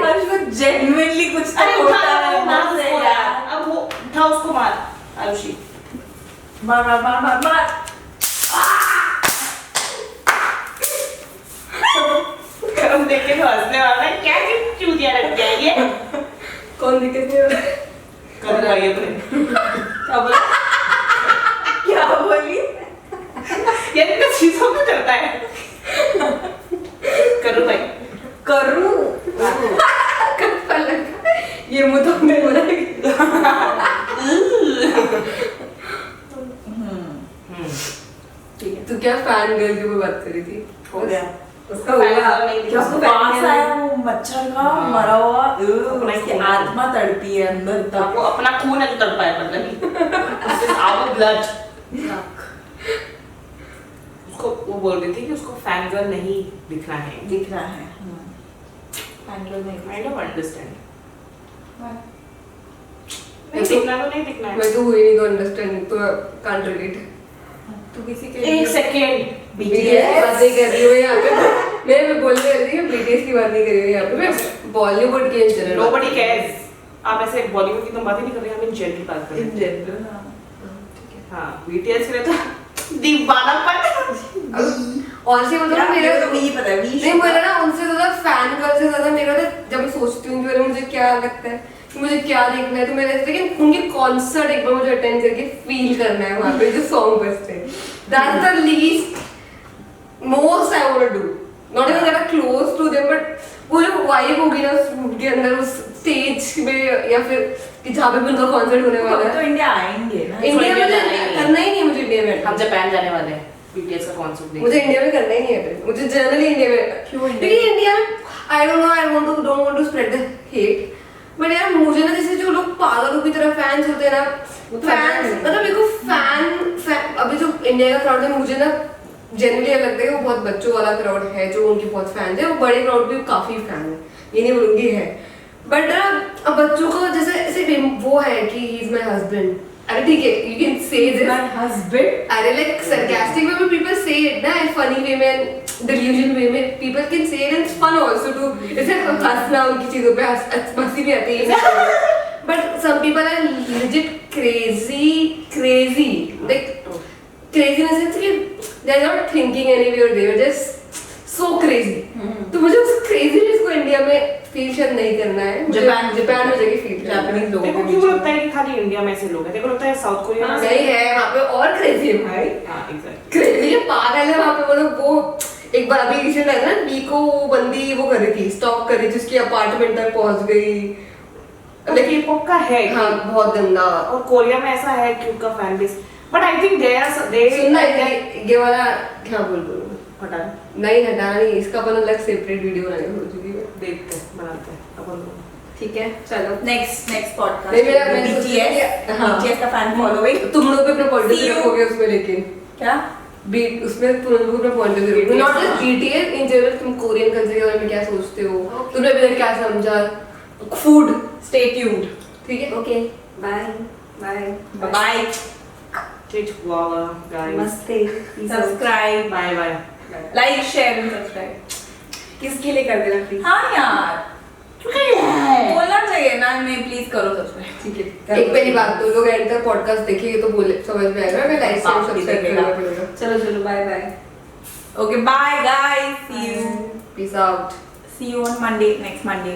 आज वो जेन्युइनली कुछ तो अरे होता उठा है वो मार ना से उसको यार यार अब वो उठा उसको मार आरुषि मार हम देख के तो हंसने वाला है क्या चूतिया लग गया ये कौन दिक्कत है कर भाई अपने क्या बोला क्या बोली यार इतना चीजों को करता है करो भाई करूं ये मुंह तो मैं बोला ठीक है तू क्या फैन गर्ल की कोई बात कर रही थी हो गया उसका हुआ क्या उसको पास आया वो मच्छर का मरा हुआ अपना उसकी खून। आत्मा तड़पी है अंदर तक वो अपना खून है तो तड़पा है मतलब आवर ब्लड उसको वो बोल रही थी कि उसको फैन गर्ल नहीं दिखना है दिख रहा है हैंडल नहीं आई डोंट अंडरस्टैंड Why? नहीं दिखना तो नहीं दिखना है मैं तो हुई नहीं तो अंडरस्टैंड तो कांट रिलेट तू किसी के एक सेकंड BTS बातें कर रही हो यहाँ पे मैं बोलने वाली थी BTS की बात नहीं कर रही हूँ यहाँ पे, मैं बॉलीवुड के जनरल Nobody cares. आप ऐसे बॉलीवुड की तो बात ही नहीं कर रहे, हम इन जनरल बात कर रहे इन हैं। जनरल हाँ, BTS के लिए तो दीवानापन। और से मतलब मेरा तो वही पता है नहीं, मेरा ना उनसे ज्यादा फैन गर्ल से ज्यादा मेरा ना, जब मैं सोचती हूँ कि अरे मुझे क्या लगता है कि मुझे क्या देखना है, तो मेरा ऐसा है कि उनके कॉन्सर्ट एक बार मुझे अटेंड करके फील करना है वहाँ पे जो सॉन्ग बजते हैं। That's the least most I want to do, not even that close to them, but वो जो वाइब होगी ना उसके अंदर, उस स्टेज में या फिर कि जहाँ पे भी उनका कॉन्सर्ट होने वाला तो है। इंडिया आएंगे ना। इंडिया में जाना ही नहीं है। करना ही नहीं है मुझे, इंडिया में हम जापान जाने वाले हैं BTS का कॉन्सर्ट देखने। मुझे इंडिया में करना ही नहीं है फिर, मुझे जनरली इंडिया में क्यों इंडिया? क्योंकि इंडिया में I don't know, I don't want to spread the hate, but यार मुझे ना जैसे जो लोग पागलों की तरह फैंस होते हैं ना, वो तो फैंस है। मतलब मेरे को फैन अभी जो इंडिया का क्राउड है, मुझे ना जनरली लगता है कि वो बहुत बच्चों वाला क्राउड है जो उनके बहुत फैंस है, वो बड़े क्राउड भी काफी फैन है, ये नहीं बोलूंगी है, बट अब बच्चों को जैसे ऐसे वो है कि ही इज माय हस्बैंड, अरे ठीक है you can say this, My husband. अरे like sarcastic way में people say it ना, in funny way में, delusion way में people can say it and it's fun also to जैसे हंसना उनकी चीजों पे हंसी भी आती है, but some people are legit crazy like crazy in a sense कि they are not thinking anyway, they are just so crazy। तो मुझे उस craziness को इंडिया में फील शायद नहीं करना है, मुझे जापान जापान में जाके फील करना है। जापानीज लोगों देखो के क्यों बीच लगता है कि खाली इंडिया में ऐसे लोग हैं, देखो लगता है साउथ कोरिया में नहीं है वहाँ पे और crazy है भाई, हाँ एग्जैक्ट। क्रेजी पागल है वहाँ पे, मतलब वो एक बार अभी रिसेंट आया ना, नीको वो बंदी वो कर रही थी, स्टॉक कर रही थी, उसकी अपार्टमेंट तक पहुंच गई, लेकिन पॉप का है कि- हाँ बहुत गंदा। और कोरिया में ऐसा है कि उनका fan base, but I think they सुनना ये वाला क्या बोल हटा नहीं हटाना नहीं, इसका अपन अलग सेपरेट वीडियो बनाने सोच रही हूँ। देखते हैं बनाते हैं अपन लोग। ठीक है चलो, नेक्स्ट पॉडकास्ट नहीं मेरा मैंने सोचा कि हाँ BTS का फैन फॉलोइंग तुम लोग भी अपना point of See view you. रखोगे उसमें, लेकिन क्या बीट उसमें तुम लोग अपना point of view BTS not just BTS in general, तुम कोरियन कल्चर के बारे में क्या सोचते हो, तुमने अभी तक क्या समझा, फूड, स्टे ट्यून्ड ठीक है okay bye bye bye Chihuahua, guys. नमस्ते subscribe Bye bye. Like share and subscribe किसके लिए कर देना प्लीज। हाँ यार बोलना चाहिए ना, मैं प्लीज करो सब्सक्राइब ठीक है एक पहली बात, तो लोग एंड तक पॉडकास्ट देखेंगे तो बोले समझ में आएगा, मैं लाइक बाप रे सब्सक्राइब देखेगा। करना पड़ेगा। चलो bye bye. Okay bye guys, see you peace out. see you on Monday, next Monday.